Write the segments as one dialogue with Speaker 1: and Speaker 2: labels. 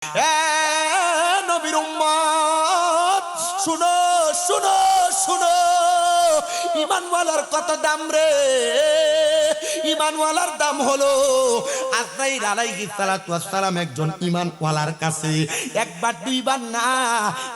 Speaker 1: এ নবীর উম্মত শুনো শুনো শুনো, ঈমানওয়ালার কত দাম রে। ঈমানওয়ালার দাম হলো আজরাইল আলাইহিস সালাতু ওয়াস সালাম একজন ঈমানওয়ালার কাছে একবার দুইবার না,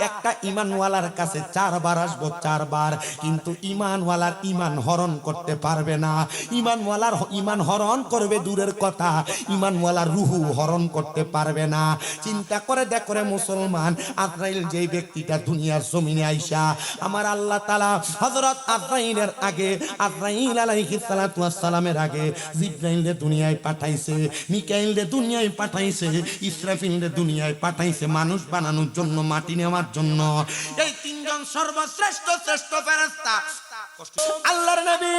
Speaker 1: একটা ঈমানওয়ালার কাছে চারবার আসবো, চারবার। কিন্তু ঈমানওয়ালার ঈমান হরণ করতে পারবে না। ঈমানওয়ালার ঈমান হরণ করবে দূরের কথা, ঈমানওয়ালার রূহু হরণ করতে পারবে না। চিন্তা করে দেখো রে মুসলমান, আজরাইল যেই ব্যক্তিটা দুনিয়ার জমিনে আইসা আমার আল্লাহ তাআলা হযরত আজরাইলের আগে, আজরাইল আলাইহিস সালাতু ওয়াস সালামের আগে জিবরাইল দুনিয়ায় পাঠাইছে, মিকাইল দুনিয়ায় পাঠাইছে, ইসরাফিল দুনিয়ায় পাঠাইছে মানুষ বানানোর জন্য, মাটি নেওয়ার জন্য। এই তিনজন সর্বশ্রেষ্ঠ শ্রেষ্ঠ ফেরেশতা। আল্লাহর নবী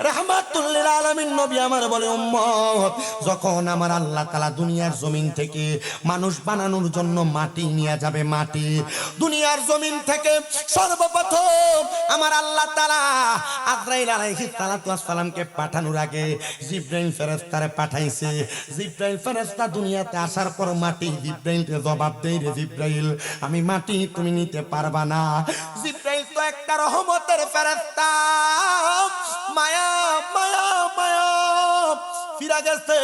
Speaker 1: রাহমাতুল লিল আলামিন নবী আমার বলে, উম্মত যখন আমার আল্লাহ তাআলা দুনিয়ার জমিন থেকে মানুষ বানানোর জন্য মাটি নিয়ে যাবে, মাটি দুনিয়ার জমিন থেকে সর্বপ্রথম আমার আল্লাহ তাআলা আজরাইল আলাইহিস সালাতু ওয়াস সালামকে পাঠানোর আগে জিবরাইল ফেরেশতারে পাঠাইছে। জিবরাইল ফেরেশতা দুনিয়াতে আসার পর মাটি জিবরাইলকে জবাব দেই, রে জিবরাইল আমি মাটি তুমি নিতে পারবা না। জিবরাইল তো একটা রহমতের ফেরেশতা, মায়া মায়া মায়া ফিরা গেছে।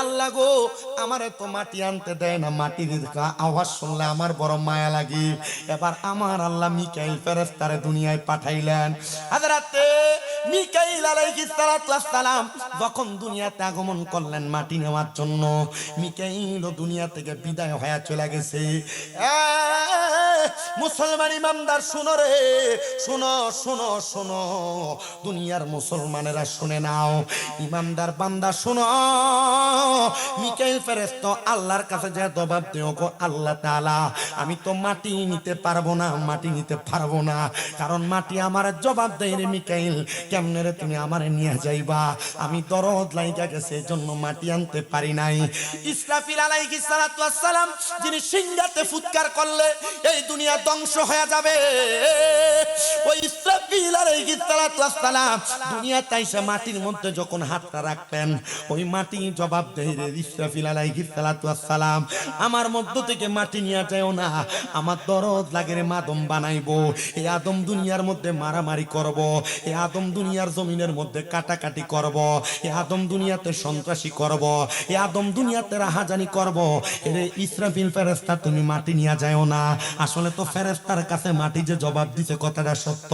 Speaker 1: আল্লাহ গো আমারে তো মাটি আনতে দেয় না, মাটির আওয়াজ শুনলে আমার বড় মায়া লাগে। এবার আমার আল্লাহ মিকাইল ফেরেশতারে দুনিয়ায় পাঠাইলেন। হযরতে মিকাইল আলাইহিস সালাতু ওয়াস সালাম যখন দুনিয়াতে আগমন করলেন মাটি নেওয়ার জন্য, মিকাইল দুনিয়া থেকে বিদায় হয়ে চলে গেছে। মুসলমান ইমানদার শুনো রে, শুনো শুনো শুনো, দুনিয়ার মুসলমানেরা শুনে নাও, ইমানদার বান্দা শুনো। মিকাইল ফেরেশতা আল্লাহর কাছে যে জবাব দেও, গো আল্লাহ তাআলা আমি তো মাটি নিতে পারবো না, মাটি নিতে পারবো না, কারণ মাটি আমার জবাব দেয় রে মিকাইল, কেমনে রে তুমি আমারে নিয়ে যাইবা, আমি দরদ লাইগা গেছে এজন্য মাটি আনতে পারি নাই। ইসরাফিল আলাইহিস সালাতু ওয়াস সালাম যিনি সিংহাতে ফুৎকার করলে এই দুনিয়া ধ্বংস হয়ে যাবে, ওই ইসরাফিল আলাইহিস সালাতু ওয়াস সালাম দুনিয়াতে এসে মাটির মধ্যে যখন হাতটা রাখবেন, ওই মাটি জবাব দেয় রে ইসরাফিল আলাইহিস সালাতু ওয়াস সালাম আমার মধ্য থেকে মাটি নিয়ে যাও না, আমার দরদ লাগে রে মাদম বানাইবো, এই আদম দুনিয়ার মধ্যে মারামারি করব, এই আদম দুনিয়ার জমিনের মধ্যে কাটাকাটি করব, এই আদম দুনিয়াতে সন্ত্রাসী করব, এই আদম দুনিয়াতে রাহাজানি করব। এরে ইসরাফিল ফেরেশতা তুমি মাটি নিয়ে যাও না। আসলে তো ফেরেশতার কাছে মাটি যে জবাব দিছে কথাটা সত্য।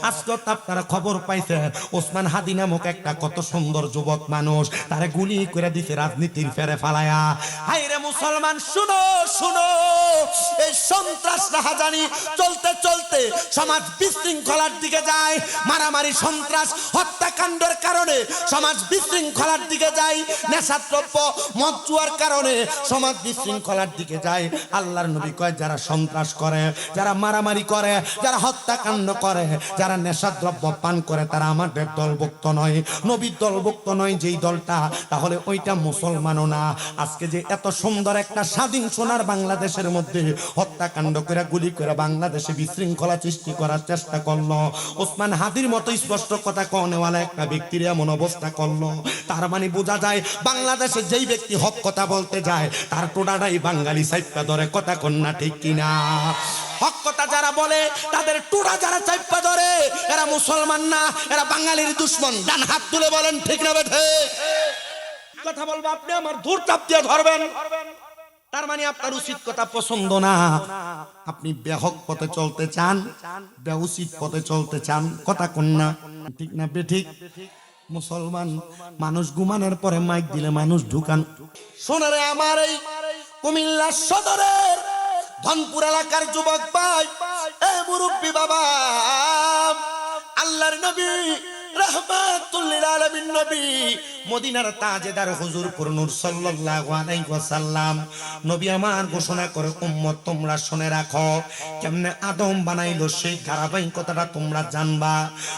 Speaker 1: আজকে তো আপনারা খবর পাইছেন ওসমান হাদি নামক একটা কত সুন্দর যুবক মানুষ, তারে গুলি করে দিছে রাজনীতির ফেরে ফালায়া। হায় রে মুসলমান শুনো শুনো, এই সন্ত্রাস রাহাজানি চলতে চলতে সমাজ বিশৃঙ্খলার দিকে যায়, মারামারি সন্ত্রাস হত্যাকাণ্ডের কারণে সমাজ বিশৃঙ্খলার দিকে যায়, নেশাদ্রব্য মদ জুয়ার কারণে সমাজ বিশৃঙ্খলার দিকে যায়। আল্লাহর নবী কয় যারা সন্ত্রাস করে, যারা মারামারি করে, যারা হত্যাকাণ্ড করে, যারা নেশাদ্রব্য পান করে তারা আমাদের দলভুক্ত নয়, নবীর দলভুক্ত নয় যেই দলটা, তাহলে ওইটা মুসলমানও না। আজকে যে এত সুন্দর একটা স্বাধীন সোনার বাংলাদেশের মধ্যে হত্যাকাণ্ড করে গুলি করে বাংলাদেশে বিশৃঙ্খলা সৃষ্টি করার চেষ্টা করলো, ওসমান হাদির মতো স্পষ্ট কথা কওনেওয়ালা একটা ব্যক্তির এমন অবস্থা করলো, তার মানে বোঝা যায় বাংলাদেশে যেই ব্যক্তি হক কথা বলতে যায় তার টোটাটাই বাঙালি সাইপা ধরে, কথা কন্যা ঠিক কিনা? হক কথা যারা বলে তাদের টোটা যারা চাইপা ধরে এরা মুসলমান না, এরা বাঙালির দুশ্মন। ডান হাত তুলে বলেন ঠিক না বেঠে? কথা বলবো আপনি আমার ধূর চাপ দিয়ে ধরবেন, তার মানে আপনার উচিত কথা পছন্দ না, আপনি বেহক পথে চলতে চান, বেউচিত পথে চলতে চান, কথা কন্যা ঠিক না বেঠিক? মুসলমান মানুষ ঘুমানোর পরে মাইক দিলে মানুষ ঢুকান। শোনারে আমার এই কুমিল্লা সদরের ধনপুর এলাকার যুবক ভাই, এ মুরব্বী বাবা, আল্লাহর নবী রাহমাতুল লিল আলামিন নবী মদিনার তাজেদার হুজুর নূর সাল্লাল্লাহু আলাইহি ওয়াসাল্লাম নবী আমার ঘোষণা করে, উম্মত তোমরা শুনে রাখো কেমনে আদম বানাইলো সেই ধারাবাহিকতাটা তোমরা জানবা।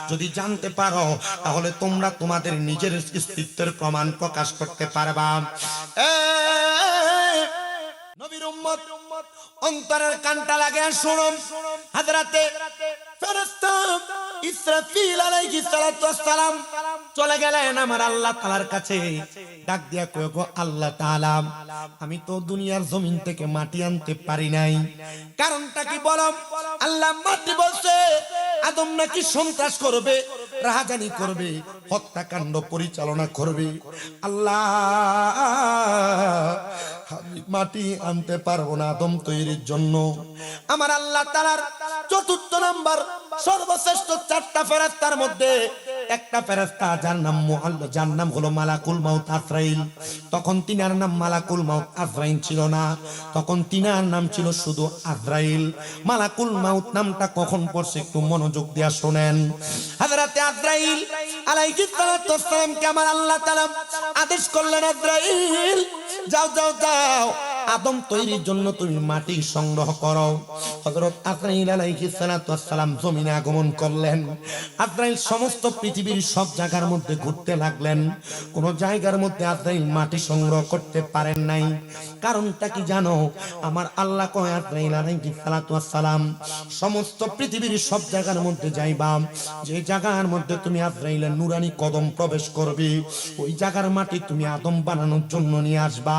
Speaker 1: যদি জানতে পারো তাহলে তোমরা তোমাদের নিজের অস্তিত্বের প্রমাণ প্রকাশ করতে পারবা। নবীর উম্মত অন্তরের কানটা লাগে শুনো, হযরতে ফেরেশতা ইসরাফিল আলাইহিস সালাতু ওয়াস সালাম চলে গেলেন আমার আল্লাহ তাআলার কাছে। ডাক দিয়া কয় গো আল্লাহ তাআলা, আমি তো দুনিয়ার জমিন থেকে মাটি আনতে পারি নাই, কারণটা কি বলো? আল্লাহ মাটি বলছে আদম নাকি সন্ত্রাস করবে, রাহাজানি করবে, হত্যাকাণ্ড পরিচালনা করবে। আল্লাহ আমি মাটি আনতে পারবো না আদম তৈরির জন্য। আমার আল্লাহ তাআলার চতুর্থ নাম্বার সর্বশ্রেষ্ঠ 4টা ফেরেশতার মধ্যে একটা ফেরেশতা যার নাম হলো মালাকুল মাউত আজরাইল। তখন তিনার নাম মালাকুল মাউত আজরাইল ছিল না, তখন তিনার নাম ছিল শুধু আজরাইল। মালাকুল মাউত নামটা কখন পড়ছে একটু মনোযোগ দিয়া শুনেন। হযরতে আজরাইল আলাইহিস সালাতু ওয়াস সালামকে আমার আল্লাহ তাআলা আদেশ করলেন, আজরাইল যাও যাও যাও, আদম তৈরির জন্য তুমি মাটি সংগ্রহ করো। হযরত আজরাইল আলাইহিস সালাতু ওয়াস সালাম জমিনে আগমন করলেন। আজরাইল সমস্ত পৃথিবীর সব জায়গার মধ্যে ঘুরতে লাগলেন, কোন জায়গার মধ্যে আজরাইল মাটি সংগ্রহ করতে পারেন নাই। কারণটা কি জানো? আমার আল্লাহ কয় আজরাইল আলাইহিস সালাতু ওয়াস সালাম সমস্ত পৃথিবীর সব জায়গার মধ্যে যাইবা, যে জায়গার মধ্যে তুমি আজরাইলের নুরানি কদম প্রবেশ করবে, ওই জায়গার মাটি তুমি আদম বানানোর জন্য নিয়ে আসবা।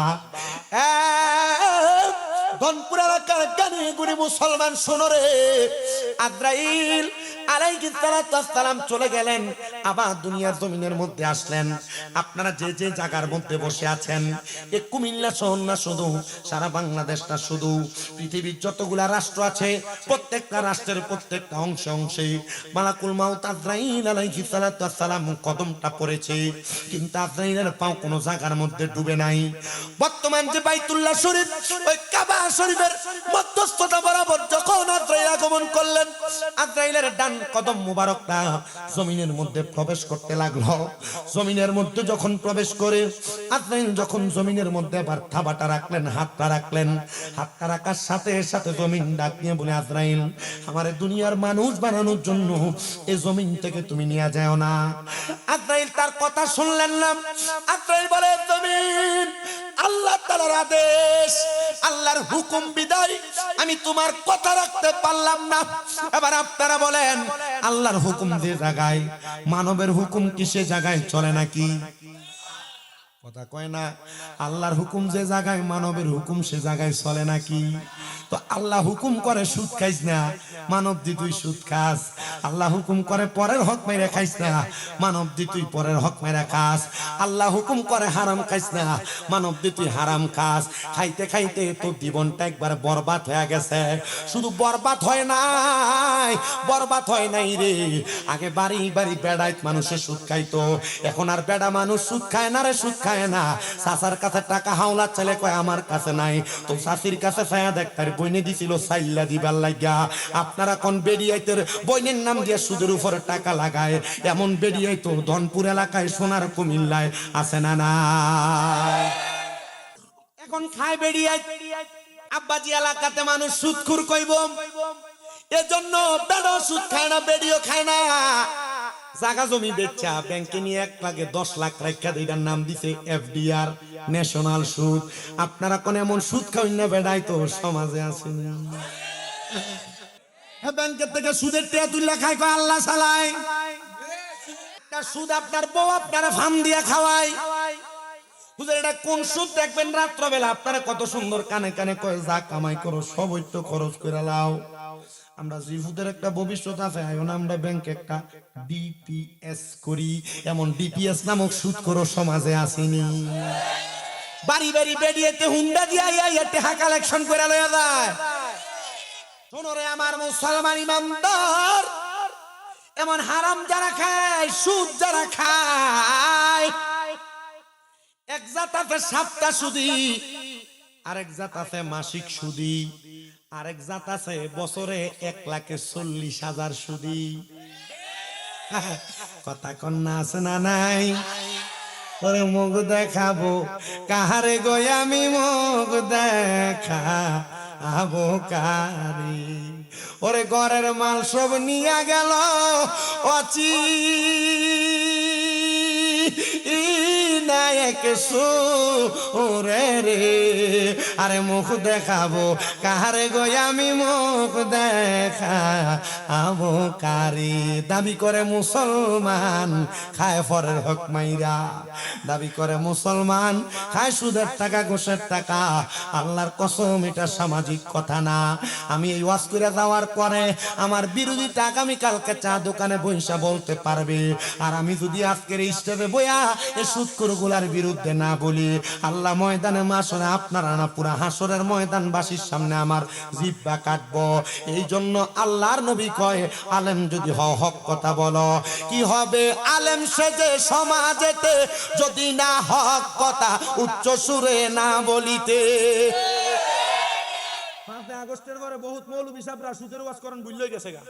Speaker 1: ধনপুর এলাকার গানে গুণী মুসলমান শোনো রে, আজরাইল আলাইহিস সালাতু ওয়াস সালাম চলে গেলেন, আবার দুনিয়ার জমিনের মধ্যে আসলেন। আপনারা যে যে জায়গার মধ্যে বসে আছেন, এ কুমিল্লা শহর না শুধু, সারা বাংলাদেশ না শুধু, পৃথিবীর যতগুলা রাষ্ট্র আছে প্রত্যেকটা রাষ্ট্রের প্রত্যেকটা অংশে অংশে মালাকুল মাউত আজরাইল আলাইহিস সালাতু ওয়াস সালাম কদমটা পড়েছে, কিন্তু আজরাইলের পাও কোনো জায়গার মধ্যে ডুবে নাই। বর্তমান যে বাইতুল্লাহ শরীফ, ওই কাবা শরীফের মধ্যস্থতা বরাবর যখন আজরাইল আগমন করলেন, আজরাইলের ডান কদম মুবারকটা জমিনের মধ্যে প্রবেশ করতে লাগলো। জমিনের মধ্যে যখন প্রবেশ করে আজরাইল যখন জমিনের মধ্যে আবার থাবাটা রাখলেন, হাতটা রাখলেন, হাতটা রাখার সাথে সাথে জমিন ডাক নিয়ে বলে, আজরাইল আমারে দুনিয়ার মানুষ বানানোর জন্য এই জমিন থেকে তুমি নিয়ে যাও না। আজরাইল তার কথা শুনলেন না। আজরাইল বলে, জমিন আল্লাহ তাআলার আদেশ, আল্লাহর হুকুম বিদায় আমি তোমার কথা রাখতে পারলাম না। এবার আপনারা বলেন, আল্লাহর হুকুম যে জায়গায়, মানবের হুকুম কি সে জায়গায় চলে নাকি? কথা কয় না। আল্লাহর হুকুম যে জায়গায়, মানবের হুকুম সে জায়গায় চলে নাকি? তো আল্লাহ হুকুম করে সুদ খাইস না, মানব দি তুই সুদ খাস। আল্লাহ হুকুম করে পরের হক মেরে খাইস না, মানব দি তুই পরের হক মেরে খাস। আল্লাহ হুকুম করে হারাম খাইস না, মানব দি তুই হারাম খাস। খাইতে খাইতে তোর জীবনটা একবার বরবাদ হয়ে গেছে। শুধু বরবাদ হয় নাই, বরবাদ হয় নাই রে, আগে বাড়ি বাড়ি বেড়াইত মানুষে সুদ খাইতো, এখন আর বেড়া মানুষ সুদ খায় না রে, সুদ খায় না। চাচার কাছে টাকা হাওলা ছেলে কয় আমার কাছে নাই, তো চাচির কাছে ছায়া দেখ তার বইনে দিছিল সাইল্লা দিবার লাগা। আপনারা কোন বেরিয়াইতের বইনের নাম দিয়ে সুদের উপরে টাকা লাগায়, এমন বেরিয়াইতো ধনপুর এলাকায়, সোনার কুমিল্লায় আছে না না? এখন খায় বেরিয়াই। আব্বাজি এলাকাতে মানুষ সুদখুর কইব, এজন্য বেড়ো সুদ খায় না, বেরিও খায় না। জায়গা জমি বেচা ব্যাংকে নিয়ে 1 লাখে 10 লাখ রাখা, এটার নাম দিছে এফডিআর, ন্যাশনাল সুদ। আপনারা কোন এমন সুদ খাওয়াই না বেড়াই তো সমাজে আছে? ব্যাংকের থেকে সুদের টাকা তুলে খায়, কয় আল্লাহ চালায়। সুদ আপনার বউ আপনারা ফান দিয়া খাওয়ায়। হুজুর এটা কোন সুদ দেখবেন রাত্রবেলা, আপনারা কত সুন্দর কানে কানে কয় যা কামাই করো সবই তো খরচ করে লাও। আমরা জিফুদের একটা ভবিষ্যৎ আছে, এখন আমরা ব্যাংকে একটা ডিপিএস করি, এমন ডিপিএস নামক সুদ করো সমাজে আসেনি। বাড়ি বাড়ি বেরিয়েতে হুন্ডা দিয়া টাকা কালেকশন করে লয়া যায়। শোনো রে আমার মুসলমান ইমানদার, এমন হারাম যারা খায়, সুদ যারা খায়, এক জাত আছে সাপ্তাহ সুদি, আরেক জাত আছে মাসিক সুদি, আরেক জাত আছে বছরে 1,40,000 সুদি। কথা কন্যা আছে না নাই? ওরে মুখ দেখাবো কাহারে গো, আমি মুখ দেখাবো কারে? ওরে ঘরের মাল সব নিয়ে গেল নায়ক সুরে রে, আরে মুখ দেখাবো কারে গো আমি মুখ দেখাবো কারে। দাবি করে মুসলমান খায় ফরের হক মাইরা, দাবি করে মুসলমান খায় সুদের টাকা ঘুষের টাকা। আল্লাহর কসম এটা সামাজিক কথা না। আমি এই ওয়াজ করে যাওয়ার পরে আমার বিরোধীটা আগামী কালকে চা দোকানে বইসা বলতে পারবে, আর আমি যদি আজকের স্টেজে বইয়া এই সুদখোরগুলার বিরুদ্ধে না বলি, আল্লাহ ময়দানে মাশরে আপনারা না পুরা হাসরের ময়দানবাসীর সামনে আমার জিহ্বা কাটবো। এই জন্য আল্লাহর নবী কয়, আলেম যদি হক কথা বলো, কি হবে আলেম সেজে সমাজেতে যদি না হক কথা উচ্চ সুরে না বলিতে। 5 আগস্টের পরে বহুত মৌলবী সাহেবরা সুদের ওয়াজ করেন ভুলই গেছে গা।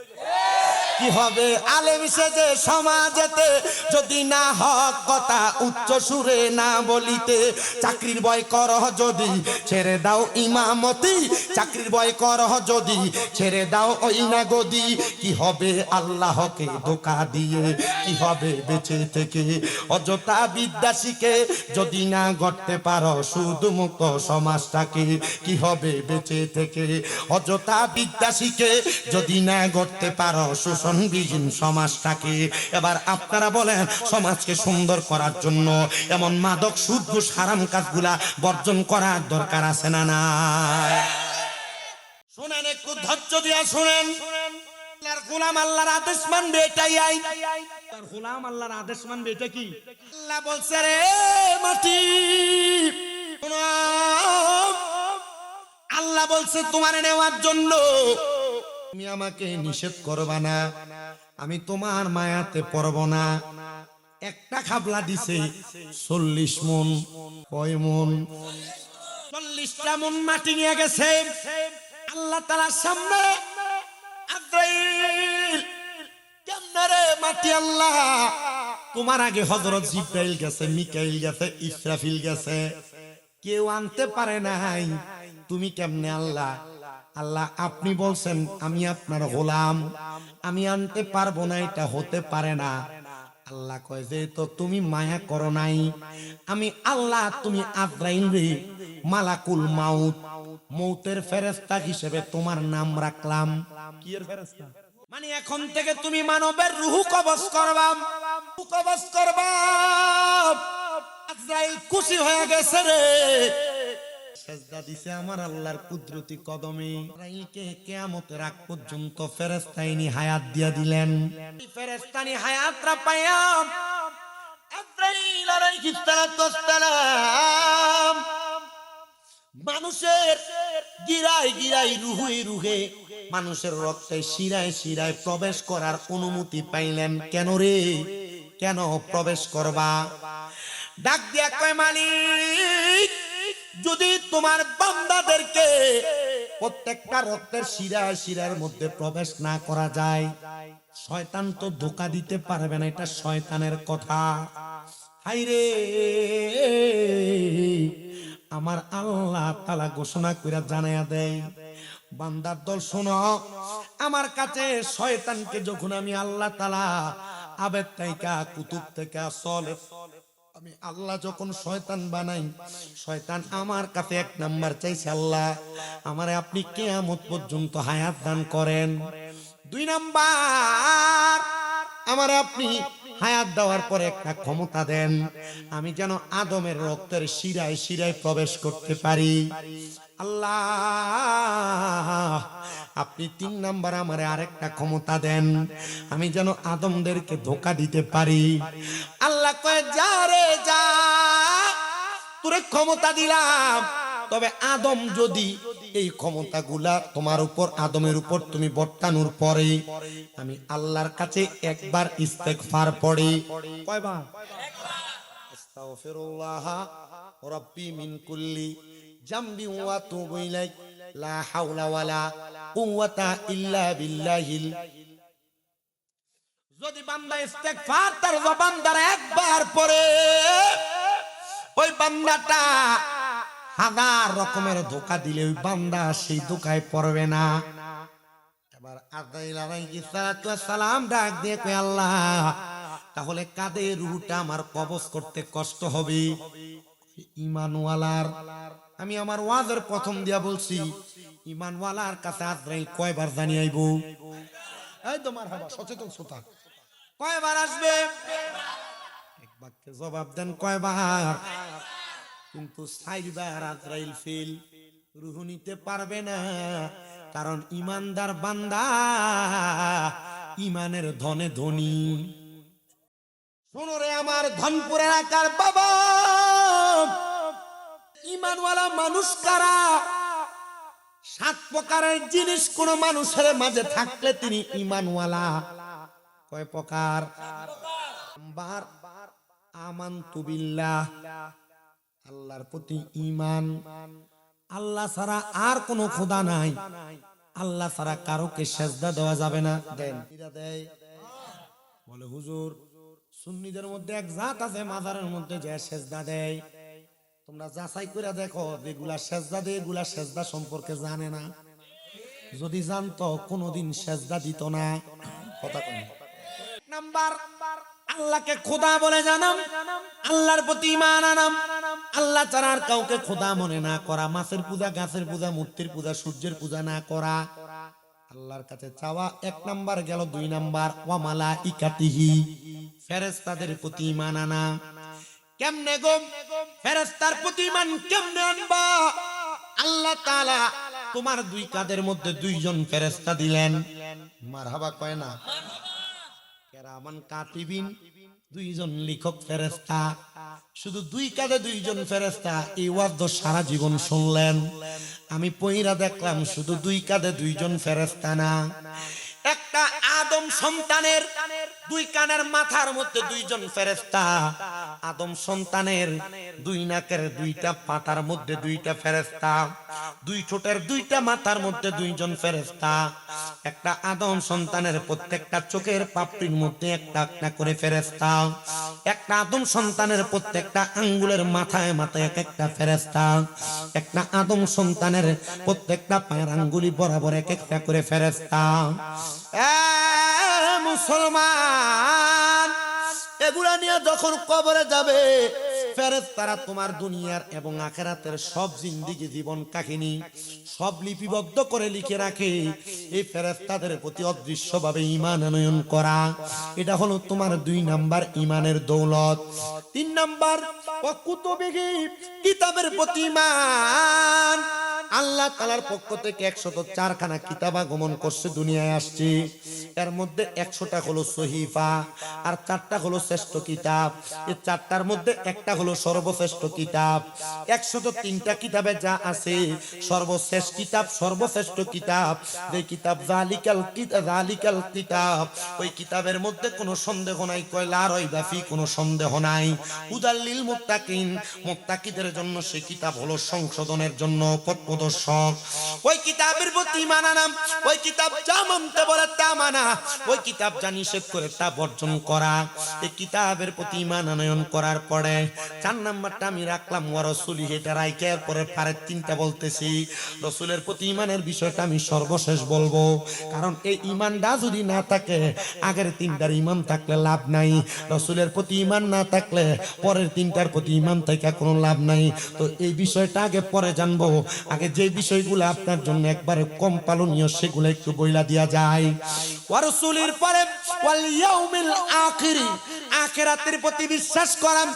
Speaker 1: কি হবে আলেম সেজে সমাজেতে যদি না হক কথা উচ্চ সুরে না বলিতে। চাকরির ভয় করহ যদি ছেড়ে দাও ইমামতি, চাকরির ভয় করহ যদি ছেড়ে দাও ওই না গদি। কি হবে আল্লাহকে ধোঁকা দিয়ে, কি হবে বেঁচে থেকে অযথা বিদ্যা শিখে যদি না গড়তে পারো সুদমুক্ত সমাজটাকে। কি হবে বেঁচে থেকে অযথা বিদ্যা শিখে যদি না গড়তে পারো শোষণবিহীন সমাজটাকে। এবার আপনারা বলেন, সমাজকে সুন্দর করার জন্য এমন মাদক সুদ ঘুষ হারাম কাজগুলা বর্জন করার দরকার আছে না না? শুনেন, একটু ধৈর্য দিয়া শুনেন। আল্লাহর গোলাম আল্লাহর আদেশ মানবে, এটাই আইন। তার গোলাম আল্লাহর আদেশ মানবে, এটা কি? আল্লাহ বলছে রে মাটি, আল্লাহ বলছে তোমার নেওয়ার জন্য তুমি আমাকে নিষেধ করবা না, আমি তোমার মায়াতে পড়ব না। একটা খাবলা দিছে 40 মন, কয় মন? 40টা মন মাটি নিয়ে গেছে আল্লাহ তাআলার সামনে। আজরাইল কেমনে রে মাটি? আল্লাহ তোমার আগে হযরত জিবরাইল গেছে, মিকাইল গেছে, ইসরাফিল গেছে, কেউ আনতে পারে নাই, তুমি কেমনে? আল্লাহ আল্লাহ আপনি বলছেন আমি আপনার গোলাম, আমি আনতে পারবো না, এটা হতে পারে না। আল্লাহ কয় যে তো তুমি মায়া করো নাই, আমি আল্লাহ তুমি আজরাইল রে মালাকুল মাউত, মৌতের ফেরেশতা হিসেবে তোমার নাম রাখলাম। কি এর ফেরেশতা? মানে এখন থেকে তুমি মানবের রূহ কবজ করবা, কবজ করবা। আজরাইল খুশি হয়ে গেছে রে, সেজদা দিছে আমার আল্লাহর কুদরতি কদমে। আজরাইলকে কিয়ামতের আগ পর্যন্ত ফেরেশতাইনি হায়াত দিয়া দিলেন। এই ফেরেশতানি হায়াতরা পাইয়া আজরাইল আলাইহিস সালাম মানুষের গিরায় গিরায় রুহে রুহে মানুষের রক্তে শিরায় শিরায় প্রবেশ করার অনুমতি পাইলেন। কেন রে, কেন প্রবেশ করবা? ডাক দিয়া কয় মালিক, যদি তোমার বান্দাদেরকে প্রত্যেকটা রক্তের শিরায় শিরার মধ্যে প্রবেশ না করা যায়, শয়তান তো ধোঁকা দিতে পারবে না, এটা শয়তানের কথা। হাইরে আমার আল্লাহ তাআলা ঘোষণা কইরা জানায়া দেয়, বান্দার দল শোনো, আমার কাছে শয়তানকে যখন আমি আল্লাহ তাআলা আবেদ থেকে কুতুব থেকে সলে আমি আল্লাহ যখন শয়তান বানাই, শয়তান আমার কাছে 1 নাম্বার চাইছে, আল্লাহ আমারে আপনি কিয়ামত পর্যন্ত হায়াত দান করেন। 2 নাম্বার আমারে আপনি হায়াত দেওয়ার পরে একটা ক্ষমতা দেন, আমি যেন আদমের রক্তের শিরায় শিরায় প্রবেশ করতে পারি। আল্লাহ আপনি 3 নাম্বার আমারে আরেকটা ক্ষমতা দেন, আমি যেন আদমদেরকে ধোঁকা দিতে পারি। আল্লাহ কয় যা রে যা, তোরে ক্ষমতা দিলাম, তবে আদম যদি এই ক্ষমতাগুলা তোমার উপর আদমের উপর তুমি বর্তানোর পরে আমি আল্লাহর কাছে একবার ইস্তেগফার পড়ি। কয়বার? আস্তাগফিরুল্লাহ রাব্বি মিন কুল্লি জামবি ওয়া তুবু ইলাইক লা হাওলা ওয়ালা কুওয়াতা ইল্লা বিল্লাহিল। যদি বান্দা ইস্তেগফার তার জবান দ্বারা একবার পড়ে, ওই বান্দাটা 1000 রকমের ধোঁকা দিলে ওই বান্দা সেই ধোঁকায় পড়বে না। এবার আজরাইল আলাইহিস সালাম ডাক দিয়ে কয়, আল্লাহ তাহলে কাদের রুহটা আমার কবজ করতে কষ্ট হবে? ইমানওয়ালার। আমি আমার ওয়াজের প্রথম দিয়া বলছি, ইমানওয়ালার কাছে আজরাইল কয়বার জানিয়ে আইব? এই তো মারহাবা, সচেতন শ্রোতা, কয়বার আসবে? এক বাক্যে জবাব দেন, কয়বার? কিন্তু 4 বার আজরাইল ফেল, রূহ নিতে পারবে না। কারণ ইমানদার বান্দা ইমানের ধনে ধনী। শোনো রে আমার ধনপুর এলাকার বাবা, ইমানওয়ালা মানুষ কারা? 7 প্রকারের জিনিস কোন মানুষের মাঝে থাকলে তিনি ইমানওয়ালা। কয় প্রকার? নাম্বার আমানতু বিল্লাহ, আল্লাহর প্রতি ঈমান। আল্লাহ ছাড়া আর কোনো খোদা নাই, আল্লাহ ছাড়া কারোকে সেজদা দেওয়া যাবে না। দেন দেয় বলে হুজুর, সুন্নিদের মধ্যে এক জাত আছে মাজারের মধ্যে যে সেজদা দেয়। তোমরা যাচাই করে দেখো, যেগুলা সেজদা দেয় এগুলা সেজদা সম্পর্কে জানে না। যদি জানতো কোনোদিন সেজদা দিত না। কথা কই। নাম্বার আল্লাহকে খোদা বলে জানাম, আল্লাহর প্রতি ঈমান আনাম। আল্লাহ ছাড়া আর কাউকে খোদা মনে না করা, মাছের পূজা, গাছের পূজা, মূর্তির পূজা, সূর্যের পূজা না করা। আল্লাহর কাছে চাওয়া 1 নাম্বার গেল। 2 নাম্বার ওয়া মালাইকাতিহি, ফেরেশতাদের প্রতি ঈমান আনা। কেমনে গো? ফেরেশতার প্রতি ঈমান কেমনে আনবা? আল্লাহ তাআলা তোমার 2 কাঁধের মধ্যে 2 জন ফেরেশতা দিলেন। মারহাবা কয় না? কেরামান কাতিবিন, 2 জন লিখক ফেরেশতা। শুধু 2 কাঁধে 2 জন ফেরেশতা। এই ওয়াজ সারা জীবন শুনলেন, আমি পয়রা দেখলাম শুধু 2 কাঁধে 2 জন ফেরেশতা না, একটা আদম সন্তানের 2 কানের মাথার মধ্যে 2 জন ফেরেশতা, আদম সন্তানের 2 নাকের 2টা পাতার মধ্যে 2টা ফেরেশতা, 2 ঠোঁটের 2টা মাথার মধ্যে 2 জন ফেরেশতা, একটা আদম সন্তানের প্রত্যেকটা চোখের পাপড়ির মধ্যে একটা একটা করে ফেরেশতা, একটা আদম সন্তানের প্রত্যেকটা আঙ্গুলের মাথায় মাথায় এক একটা ফেরেশতা, একটা আদম সন্তানের প্রত্যেকটা পায়ের আঙ্গুলি বরাবর এক একটা করে ফেরেশতা। মুসলমান, এগুলা নিয়ে যখন কবরে যাবে, ফেরেশতারা তোমার দুনিয়ার এবং আখিরাতের সব জিন্দেগি জীবন কাহিনী সব লিপিবদ্ধ করে লিখে রাখে। এই ফেরেশতাদের প্রতি অদৃশ্যভাবে ঈমান আনয়ন করা, এটা হলো তোমার 2 নাম্বার ঈমানের দৌলত। 3 নাম্বার ওয়া কুতুবিহি, কিতাবের প্রতি ঈমান। আল্লাহ তাআলার পক্ষ থেকে 104 খানা কিতাব আগমন করছে, দুনিয়ায় আসছে। এর মধ্যে 100টা হলো সহিফা, আর 4টা হলো শ্রেষ্ঠ কিতাব। এই 4টার মধ্যে একটা হলো সর্বশ্রেষ্ঠ কিতাব। 103টা কিতাবে যা আছে, সর্বশ্রেষ্ঠ কিতাব, সর্বশ্রেষ্ঠ কিতাব যে কিতাব, জালিকাল কিতাব, ওই কিতাবের মধ্যে কোনো সন্দেহ নাই। কয় লা রাইবা ফি, কোনো সন্দেহ নাই। হুদাল্লিল মুত্তাকিন, মুত্তাকিদের জন্য সেই কিতাব হলো সংশোধনের জন্য পথ প্রদর্শক। ওই কিতাবের প্রতি ঈমান আনাম। ওই কিতাব যা মানতে বলে তা মানা, ওই কিতাব যা নিষেধ করে তা বর্জন করা। এই কিতাবের প্রতি ঈমান আনয়ন করার পরে 4 নাম্বারটা আমি রাখলাম ওয়া রাসূলিহি, এটা রাইখে পরে পরের 3টা বলতেছি। রাসূলের প্রতি ঈমানের বিষয়টা আমি সর্বশেষ বলবো, কারণ এই ঈমানটা যদি না থাকে, আগের 3টার ঈমান থাকলে লাভ নাই। রাসূলের প্রতি ঈমান না থাকলে পরের 3টার প্রতি ঈমান থেকে কোনো লাভ নাই। তো এই বিষয়টা আগে পরে জানবো। আগে যে বিষয়গুলো আপনার জন্য একবারে কম পালনীয়, সেগুলো একটু বইলা দিয়া যায়। ওয়া রাসূলের পরে ওয়াল ইয়াউমিল আখির, আখিরাতের প্রতি বিশ্বাস করেন।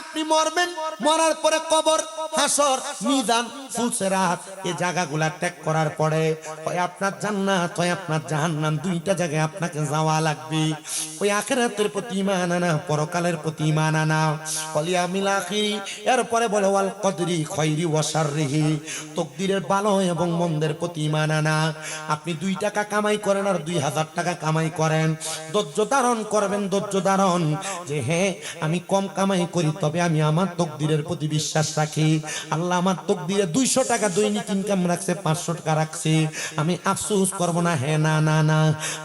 Speaker 1: আপনি মরবেন, মরার পরে কবর, হাসর, মিজান, ফুলসিরাত, এই জায়গাগুলো ত্যাগ করার পরে হয় আপনার জান্নাত হয় আপনার জাহান্নাম, 2টা জায়গায় আপনাকে যাওয়া লাগবে। ওই আখিরাতের প্রতি ঈমান আনা, পরকালের প্রতি ঈমান আনা। ওয়াল ইয়াউমিল আখির, এরপরে বলে ওয়াল কদরি খায়রি ওয়া শাররিহি, তকদিরের ভালো এবং মন্দের প্রতি ঈমান আনা। আপনি 2 টাকা কামাই করেন আর 2000 টাকা কামাই করেন, ধৈর্য ধারণ করবেন, ধৈর্য ধারণ যে হ্যাঁ আমি কম কামাই করি, তবে আমি আমার তকদিরের প্রতি বিশ্বাস রাখি। আল্লাহ আমার তকদিরে 200 টাকা দৈনিক ইনকাম রাখছে, 500 টাকা রাখছে, আমি আফসোস করব না। হ্যাঁ না না না,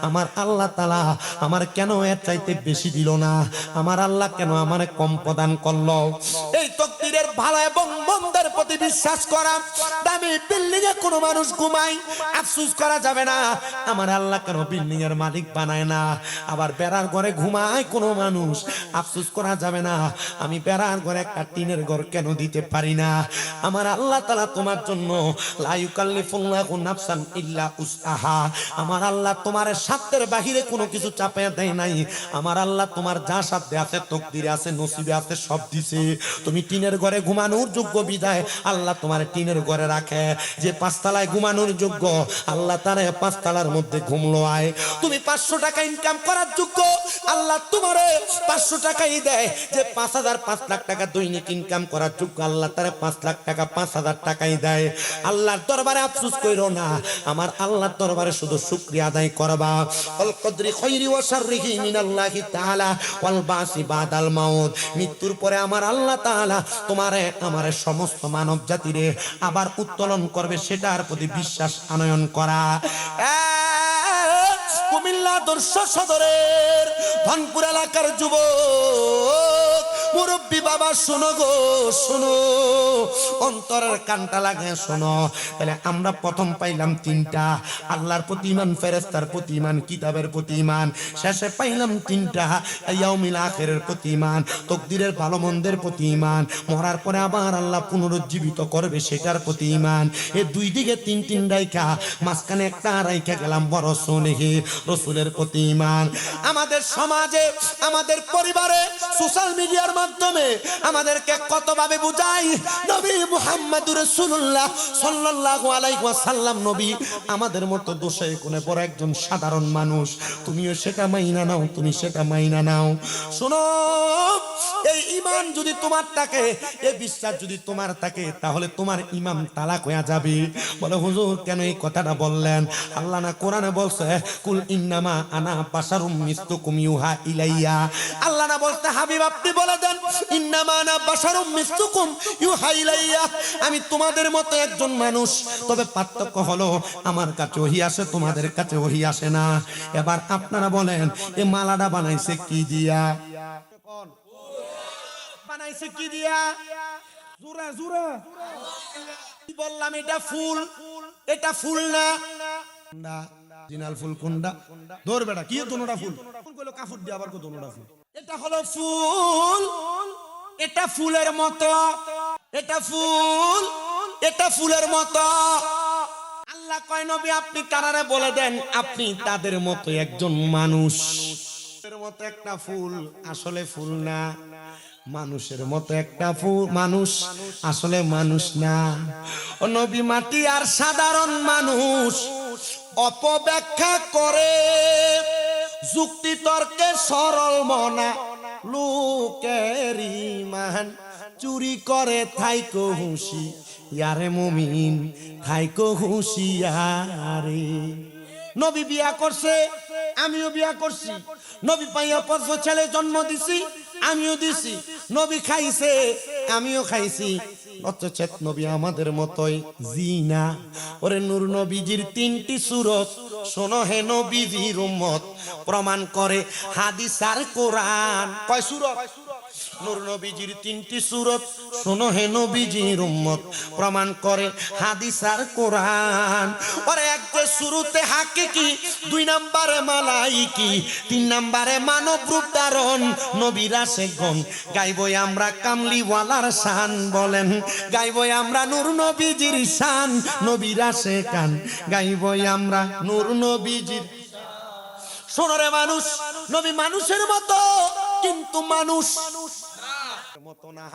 Speaker 1: আমার আল্লাহ তাআলা আমার কেন এর চাইতে বেশি দিল না, আমার আল্লাহ কেন আমারে কম প্রদান করলো? এই তকদির তকদিরের ভালো এবং মন্দের প্রতি বিশ্বাস করা। দামি বিল্ডিং এ কোনো মানুষ ঘুমায়, আফসোস করা যাবে না আমার আল্লাহ কেন বিল্ডিং এর মালিক বানায় না। আবার বেড়ার ঘরে ঘুমায় কোনো মানুষ, আফসোস করা যাবে না আমি বেড়ার ঘরে একটা টিনের ঘর কেন দিতে পারি না। আমার আল্লাহ তাআলা তোমার জন্য লা ইউকাল্লিফুল্লাহু নাফসান ইল্লা উসআহা, আমার আল্লাহ তোমার সাধ্যের বাহিরে কোনো কিছু চাপিয়ে দেয় নাই। আমার আল্লাহ তোমার যা সাধ্যে আছে, তকদিরে আছে, নসিবে আছে, সব দিছে। তুমি টিনের ঘরে ঘুমানোর যোগ্য বিদায় আল্লাহ তোমার টিনের ঘরে রাখে। যে পাঁচতলায় ঘুমানোর যোগ্য আল্লাহ তার পাঁচতলার মধ্যে ঘুমলো আয়। তুমি 500 টাকা ইনকাম করার যোগ্য আল্লাহ তোমারে 500 টাকাই দেয়। যে 5,000 5 লাখ টাকা দৈনিক ইনকাম করার যোগ্য আল্লাহ তারে 5 লাখ টাকা 5,000 টাকাই দেয়। আল্লাহর দরবারে আফসোস কইরো না, আমার আল্লাহর দরবারে শুধু শুকরিয়া আদায় করবা। আল কদরি খায়রি ওয়া শাররিহি মিনাল্লাহি তাআলা ওয়াল বাসি বাদাল মাউত, মৃত্যুর পরে আমার আল্লাহ তাআলা তোমারে আমারে সমস্ত মানব জাতিরে আবার উত্তোলন করবে, সেটার প্রতি বিশ্বাস আনয়ন করা। কুমিল্লা আদর্শ সদরের ধনপুর এলাকার যুবক মুরব্বী বাবা, শোনো গো শোনো, অন্তরের কানটা লাগে শোনো। তাহলে আমরা প্রথম পাইলাম 3টা, আল্লাহর প্রতি ঈমান, ফেরেশতার প্রতি ঈমান, কিতাবের প্রতি ঈমান। শেষে পাইলাম 3টা, ইয়াউমিল আখিরের প্রতি ঈমান, তকদিরের ভালো মন্দের প্রতি ঈমান, মরার পরে আবার আল্লাহ পুনরুজ্জীবিত করবে সেটার প্রতি ঈমান। এই দুই দিকে 3 রাইখা মাঝখানে একটা রাইখা গেলাম বড় সোনেহি রাসূলের প্রতি ঈমান। আমাদের সমাজে, আমাদের পরিবারে, সোশ্যাল মিডিয়ার মাধ্যমে আমাদেরকে কতভাবে বুঝাই নবী মুহাম্মদুর রাসূলুল্লাহ সাল্লাল্লাহু আলাইহি ওয়াসাল্লাম নবী আমাদের মতো দোষে কোনে বড় একজন সাধারণ মানুষ। তুমিও সেটা মাইনা নাও, তুমি সেটা মাইনা নাও। শোনো, এই ঈমান যদি তোমার থাকে, এই বিশ্বাস যদি তোমার থাকে, তাহলে তোমার ঈমান তালাক হয়ে যাবে। বলে হুজুর কেন এই কথাটা বললেন? আল্লাহ না কোরআনে বলছে কুল ইন্নামা আনা বাশারুম মিসলুকুম ইউহা ইলাইয়া। আল্লাহ না বলতে হাবিব আপনি বলে দেন ইন্নামা আনা বাশারুম মিসলুকুম ইউহা ইলাইয়া, আমি তোমাদের মতো একজন মানুষ, তবে পার্থক্য হলো আমার কাছে ওহী আসে, তোমাদের কাছে ওহী আসে না। এবার আপনারা বলেন এই মালাটা বানাইছে কি দিয়া? বানাইছে কি দিয়া? জোরে জোরে কি বললাম? এটা ফুল, এটা ফুল না। জিনাল ফুল কোনটা? ধর বেটা, কি দোনোটা ফুল? কোন কইলো কাফুর দিয়ে আবার কো দোনোটা ফুল? এটা হলো ফুল, এটা ফুলের মতো, এটা ফুল, এটা ফুলের মতো। আল্লাহ কয় নবী আপনি তারারে বলে দেন আপনি তাদের মতো একজন মানুষ। এর মতো একটা ফুল আসলে ফুল না, মানুষের মতো একটা ফুল মানুষ আসলে মানুষ না। ও নবী মাটি আর সাধারণ মানুষ অপব্যাখ্যা করে, যুক্তি তর্কে সরল মনা লোকের ঈমান চুরি করে থাইকো হুঁশি ইয়ারে মুমিন, থাইকো হুঁশিয়ারে। নবী বিয়া করছে, আমিও বিয়া করছি। নবী পাইয়া পরশ ছেলে জন্ম দিছি, আমিও দিছি। নবী খাইছে, আমিও খাইছি। অথচ নবী আমাদের মতোই জিনা। ওরে নূর নবীজির 3টি সূরত শোনো হে নবীজির উম্মত, প্রমাণ করে হাদিস আর কোরআন। কয় সূরত? নূর নবীজির 3টি সূরত শোনো হে নবীজির উম্মত, প্রমাণ করে হাদিস আর কোরআন। ওরে এক যে শুরুতে হাকিকি, 2 নম্বরে মালাইকি, 3 নম্বরে মানব রূপ ধারণ নবীর আশিকগণ। গাইবই আমরা কামলিওয়ালার শান, বলেন গাইবই আমরা নূর নবীজির শান, নবীর আশিকান গাইবই আমরা নূর নবীজির। শোনো রে মানুষ, নবী মানুষের মতো কিন্তু মানুষ মতো না।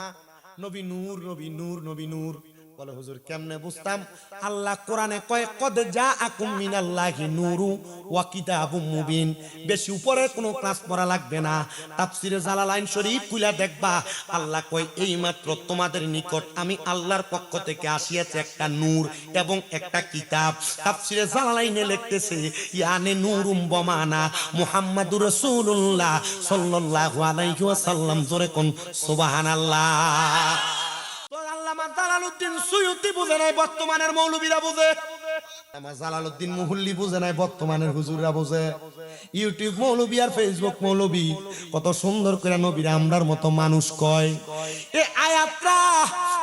Speaker 1: নবী নূর, নবী নূর, নবী নূর। বলে হুজুর কেমনে বুঝতাম? আল্লাহ কোরআনে কয় কদ জাআকুম মিনাল্লাহি নূরু ওয়া কিতাবুম মুবিন। বেশি উপরে কোনো ক্লাস পড়া লাগবে না, তাফসিরে জালালাইন শরীফ খুলে দেখবা আল্লাহ কয় এইমাত্র তোমাদের নিকট আমি আল্লাহর পক্ষ থেকে আসিয়াছে একটা নূর এবং একটা কিতাব। তাফসিরে জালালাইনে লিখতেছে ইয়ানে নূরুম বমানা মুহাম্মাদুর রাসূলুল্লাহ সাল্লাল্লাহু আলাইহি ওয়াসাল্লাম। জোরে কোন সুবহানাল্লাহ। আল্লামা জালালউদ্দিন সুয়ুতী বুঝে নাই, বর্তমানের মৌলবীরা বুঝে। আমার জালালউদ্দিন মুহুল্লি বুঝে নাই, বর্তমানের হুজুররা বোঝে। ইউটিউব মৌলবী আর ফেসবুক মৌলবী কত সুন্দর করে নবীর আমরার মতো মানুষ কয়। এই আয়াতটা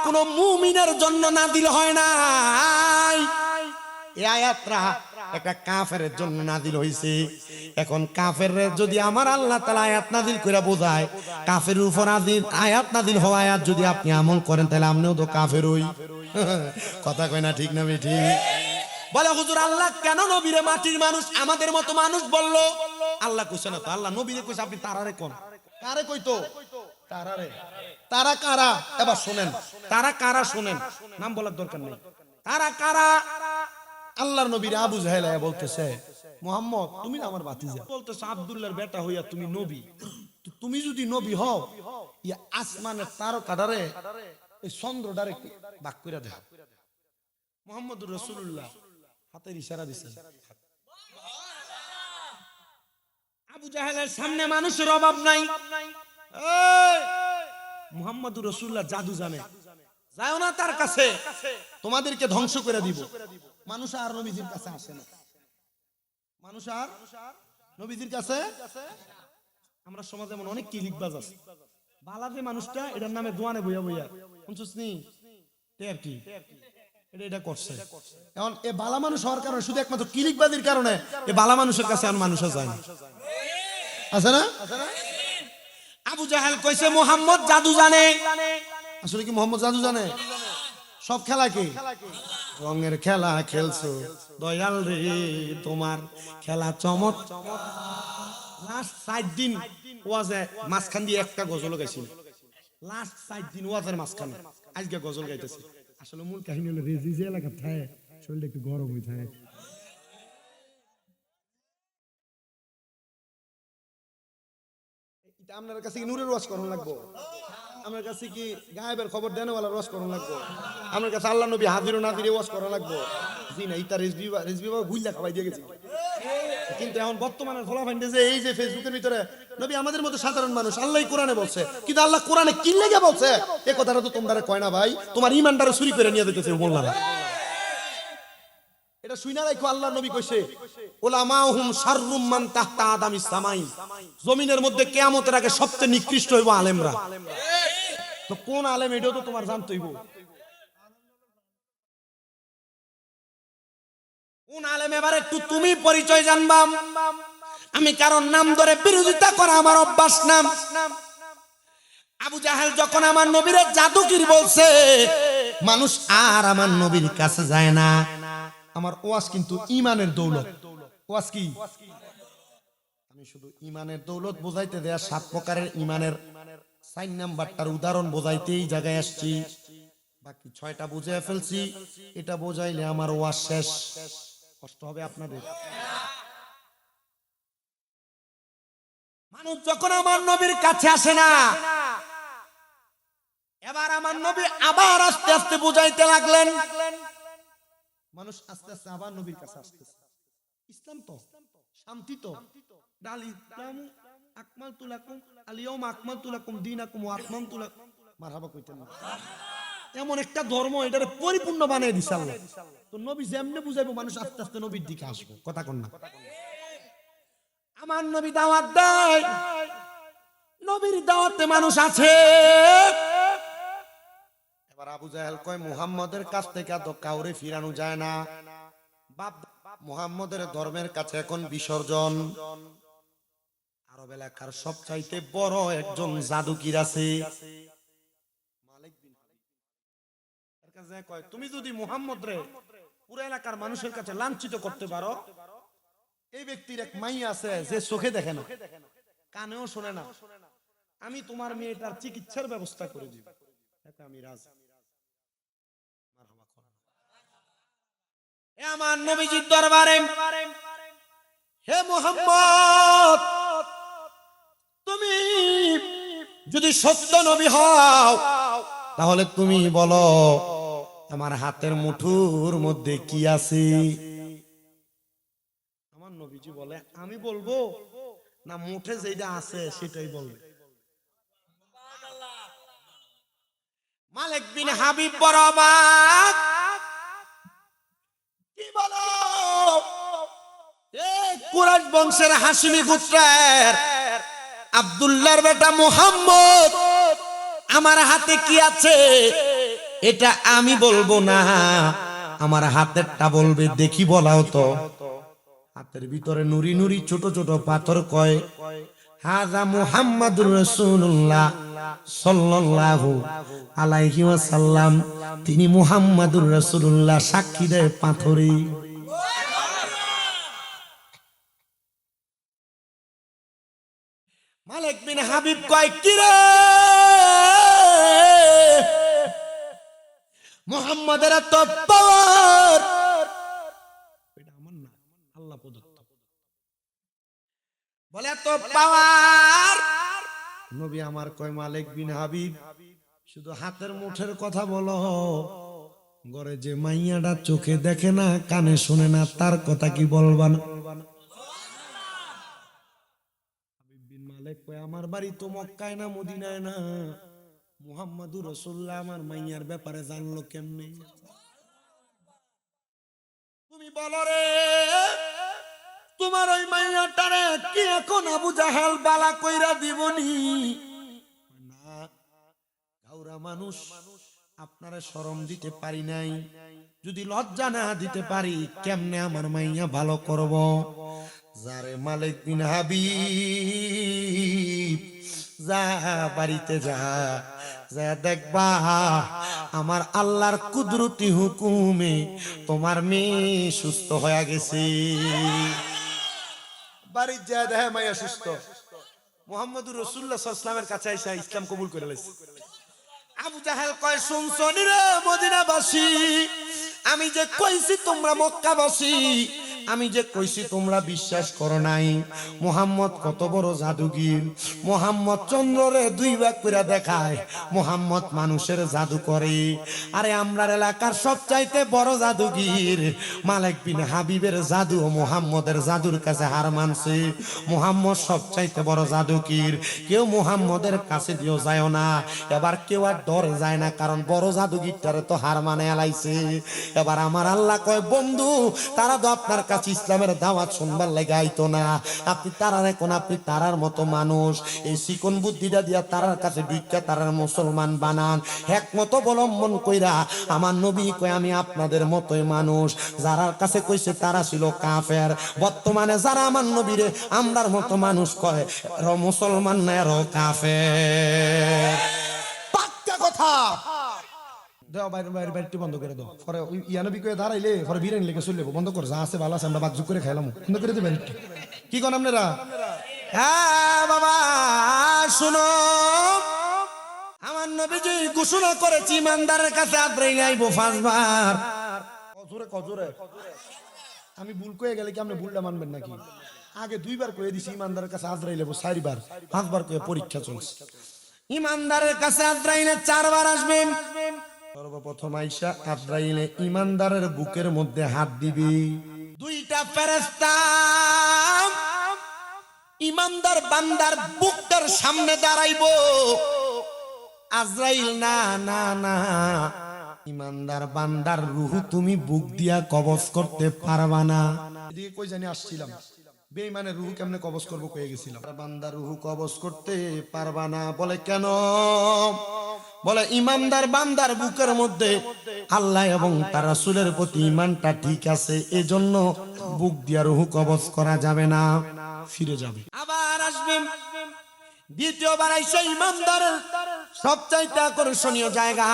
Speaker 1: কোন মুমিনের জন্য নাযিল হয় না, এই আয়াতটা একটা কাফেরের জন্য নাযিল হইছে। এখন কাফেররে যদি আমার আল্লাহ তাআলা আয়াত নাযিল করে বোঝায়, কাফেরের উপর আয়াত নাযিল হওয়া আয়াত যদি আপনি আমল করেন তাহলে আপনিও তো কাফের হই। কথা কয় না ঠিক না বেঠি? বলে হুজুর আল্লাহ কেন নবীরে মাটির মানুষ আমাদের মতো মানুষ বললো? আল্লাহ কইছে না তো, আল্লাহ নবীরে কইছে। আপনি তারারে কোন কারে কইতো? তারারে। তারা কারা এবার শুনেন, তারা কারা শুনেন, নাম বলার দরকার নেই। তারা কারা? আল্লাহর নবীর আবু জাহেল বলতেছে, মুহাম্মদ তুমি না আমার ভাতিজা, বলতেছে আব্দুল্লাহর বেটা হইয়া তুমি নবী, তুমি যদি নবী হও ইয়া আসমানের তারকাটারে এই চন্দ্রটারে ভাগ করে দাও। মুহাম্মদুর রাসূলুল্লাহ হাতের ইশারা দিছেন। আবু জাহেলের সামনে মানুষের অভাব নাই। মুহাম্মদুর রাসূলুল্লাহ জাদু জানে, যাও না তার কাছে, তোমাদেরকে ধ্বংস করে দিব। মানুষ আর নবীজির কাছে আসে না, মানুষ আর নবীজির কাছে। আমরা সমাজে এমন অনেক কিলিকবাজ আছে, বালা যে মানুষটা এটার নামে দোয়ানে বইয়া বইয়া শুনছিস নি টের কি এটা করছে। এখন এই বালা মানুষ হওয়ার কারণে, শুধু একমাত্র কিলিকবাজির কারণে এই বালা মানুষের কাছে আর মানুষ যায় না, আছে না? আবু জাহেল কইছে মুহাম্মদ জাদু জানে। আসলে কি মুহাম্মদ জাদু জানে? সব খেলা কি রঙের খেলা খেলছো দয়াল রে, তোমার খেলা চমক। লাস্ট 4 দিন ওয়াজে মাঝখান দিয়ে একটা গজল গাইছিল, লাস্ট 4 দিন ওয়াজের মাঝখানে আজকে গজল গাইতেছে। আসলে মূল কাহিনী হলো রেজি যে এলাকা থাকে শরীরটা একটু গরম হয়ে থাকে। এটা আপনার কাছে কি নূরের ওয়াজ করন লাগবো? আমার কাছে কি গায়েবের খবর দেনওয়ালা ওয়াজ করন লাগবো? আমার কাছে আল্লাহ নবী হাজির ও নাজির ওয়াজ করা লাগবো? জি না, এটা রেজবি বাবা গুইলা খাওয়াই দিয়ে গেছি। কিন্তু এখন বর্তমানের ফলাফল যে এই যে ফেসবুকের ভিতরে নবী আমাদের মতো সাধারণ মানুষ, আল্লাহ কোরআনে বলছে, কিন্তু আল্লাহ কোরআনে কি লেগে বলছে এই কথাটা তো তোমরা কয় না ভাই, তোমার ঈমানটারে চুরি করে নিয়ে দিতেছে মোল্লারা। এটা শুইনা রাখো, আল্লাহ নবী কইছে উলামাউহুম শাররুম মান তাহতা আদামিস সামাই, জমিনের মধ্যে কিয়ামতের আগে সবচেয়ে নিকৃষ্ট হইব আলেমরা। তো কোন আলেম এটাও তো তোমার জানতে হইব। কোন আলেম এবার একটু তুমি পরিচয় জানবা। আমি কারণ নাম ধরে বিরোধিতা করা আমার অভ্যাস নাম। আবু জাহেল যখন আমার নবীরে জাদুগির বলছে, মানুষ আর আমার নবীর কাছে যায় না। আমার ওয়াজ কিন্তু ঈমানের দৌলত। ওয়াজ কি? আমি শুধু ঈমানের দৌলত বোঝাইতে দেয়া 7 প্রকারের ঈমানের 4 নাম্বারটার উদাহরণ বোঝাইতে এই জায়গায় আসছি। বাকি 6টা বুঝে ফেলছি, এটা বোঝাইলে আমার ওয়াজ শেষ। কষ্ট হবে আপনাদের। মানুষ যখন আমার নবীর কাছে আসে না, এবার আমার নবী আবার আস্তে আস্তে বুঝাইতে লাগলেন। মানুষ আস্তে আস্তে আবার নবীর কাছে আসতেছে। ইসলাম তো শান্তি, তো ডাল ইসলাম আকমালতু লাকুম আল ইয়াউমা আকমালতু লাকুম দীনাকুম ওয়া আতমামতু লাকুম, মারহাবা কইতেন না? এমন একটা ধর্ম এটারে পরিপূর্ণ বানিয়ে দিছে আল্লাহ। তো নবী যেমনে বুঝাইবো মানুষ আস্তে আস্তে নবীর দিকে আসবে। কথা কোন না? আমার নবী দাওয়াত দেয়, নবীর দাওয়াতে মানুষ আছে। এবার আবু জাহেল কয় মুহাম্মদের কাছ থেকে তো কাউরে ফিরানো যায় না, বাপ মুহাম্মদের ধর্মের কাছে এখন বিসর্জন। আরব এলাকার সবচাইতে বড় একজন জাদুকির আছে, মালিক বিন হাবিব। এর কাছে কয় তুমি যদি মুহাম্মদ রে পুরো এলাকার মানুষের কাছে লাঞ্ছিত করতে পারো, এই ব্যক্তির এক মাইয়া আছে যে চোখে দেখে না, কানেও শোনে না, আমি তোমার মেয়েটার চিকিৎসার ব্যবস্থা করে দিব, এতে আমি রাজি। আমার নবীজির দরবারে, হে মুহাম্মদ, তুমি যদি সত্য নবী হও তাহলে তুমি বলো আমার হাতের মুঠোর মধ্যে কি আছে? আমার নবীজি বলে আমি বলবো না মুঠে যেটা আছে সেটাই বলবে। মালিক বিন হাবিব বড় অবাক, কি বলো কুরাইশ বংশের হাশিমি গোত্রের আব্দুল্লাহর বেটা মুহাম্মদ, আমার হাতে কি আছে এটা আমি বলবো না, আমার হাতেরটা বলবে। দেখি বলাও তো। হাতের ভিতরে নুরি নুরি ছোট ছোট পাথর কয় হাজা মুহাম্মাদুর রাসূলুল্লাহ সাল্লাল্লাহু আলাইহি ওয়াসাল্লাম, তিনি মুহাম্মাদুর রাসূলুল্লাহ, সাক্ষী দেয় পাথরে। মালিক বিন হাবিব কয় কি রে মুহাম্মাদের এত পাওয়ার? এটা আমার না, আল্লাহ প্রদত্ত। বলে এত পাওয়ার নবী আমার কয় মালিক বিন হাবিব শুধু হাতের মুঠের কথা বলো, ঘরে যে মাইয়াটা চোখে দেখে না কানে শুনে না তার কথা কি বলবা না? হাবিব বিন মালিক কয় আমার বাড়ি তো মক্কায় না মদিনায় না, মুহাম্মাদুর রাসূলুল্লাহ আমার মাইয়ার ব্যাপারে জানলো কেমনে? তুমি বলো রে তোমার ওই মাইয়াটারে কি এখন আবু জাহেল বালা কইরা দিবনি? না, গাউরা মানুষ, আপনারা শরম দিতে পারি নাই, যদি লজ্জা না দিতে পারি কেমনে আমার মাইয়া ভালো করব? যারে মালিক বিন হাবিব যা বাড়িতে যা, যা দেখবা আমার আল্লাহর কুদরতি হুকুমে তোমার মেয়ে সুস্থ হয়ে গেছে। বাড়ি যা দেখে মাইয়া সুস্থ। মুহাম্মদুর রাসূলুল্লাহ সাল্লাল্লাহু আলাইহি ওয়াসাল্লামের কাছে আইসা ইসলাম কবুল করে লাইছে। আবু জাহেল কয় শুনছনি রে মদিনাবাসী, আমি যে কইছি তোমরা মক্কাবাসী, আমি যে কইছি তোমরা বিশ্বাস করো নাই। মুহাম্মদ কত বড় জাদুগির, মুহাম্মদ চন্দ্ররে দুই ভাগ করে দেখায়, মুহাম্মদ মানুষের জাদু করে। আরে আমরার এলাকার সবচাইতে বড় জাদুগির মালিক বিন হাবিবের জাদু ও মুহাম্মদের জাদুর কাছে হার মানছে। মুহাম্মদ সবচাইতে বড় জাদুগির, কেউ মুহাম্মদের কাছে দিও যায় না। এবার কেউ আর ডরে যায় না, কারণ বড় জাদুগিরটারে তো হার মানে এলাইছে। এবার আমার আল্লাহ কয় বন্ধু তারা তো আপনার কাছে ইসলামের দাওয়াত শুনবার লেগে আইতো না, আপনি তারার এখন আপনি তারার মতো মানুষ, এই চিকন বুদ্ধিটা দিয়া তারার কাছে ভিক্ষা তারার মুসলমান বানান, একমত অবলম্বন কইরা আমার নবী কয় আমি আপনাদের মতোই মানুষ। যারার কাছে কইছে তারা ছিল কাফের, বর্তমানে যারা আমার নবীরে আমরার মতো মানুষ কয় এরা মুসলমান না, এরা কাফের। পাক্কা কথা। দাও বাইরে বাইরে বাইরে বন্ধ করে দাও, পরে ইয়ানবি কয়ে দাঁড়াইলে পরে বিরিয়ানি লেগে চলে যাবো। বন্ধ করে যা আছে ভালো আছে আমরা বাকযুগ করে খাইলাম, বন্ধ করে দেবেন। কি করেন আপনারা? হ্যাঁ বাবা শুনো, আমার নবীজি ঘোষণা করেছি ইমানদারের কাছে আদ্রাইলে আইবো 5 বার। কজরে কজরে আমি ভুল কয়ে গেলে কি আপনি ভুলটা মানবেন নাকি? আগে 2 বার কয়ে দিছি ইমানদারের কাছে আদ্রাইলে 4 বার, 5 বার কয়ে পরীক্ষা চলছে। ইমানদারের কাছে আদ্রাইলে 4 বার আসবেন। সর্বপ্রথম আইসা আদ্রাইলে ইমানদারের বুকের মধ্যে হাত দিবি। 2টা ফেরেশতা ইমানদার বান্দার বুকের সামনে দাঁড়াইবো। আজরাইল না না না, ইমানদার বান্দার রূহ তুমি বুক দিয়া কবজ করতে পারবা না। এদিকে কই জানি আসছিলাম, বেঈমানের রূহ কেমনে কবজ করবো কয়ে গেছিলাম। বান্দার রূহ কবজ করতে পারবা না। বলে কেন? বলে ইমানদার বান্দার বুকের মধ্যে আল্লাহ এবং তার রাসূলের প্রতি ঈমানটা ঠিক আছে, এজন্য বুক দিয়া রূহ কবজ করা যাবে না, ফিরে যাবে। আবার আসবেন দ্বিতীয়বার আইসা ইমানদারের সবচাইতে আকর্ষণীয় জায়গা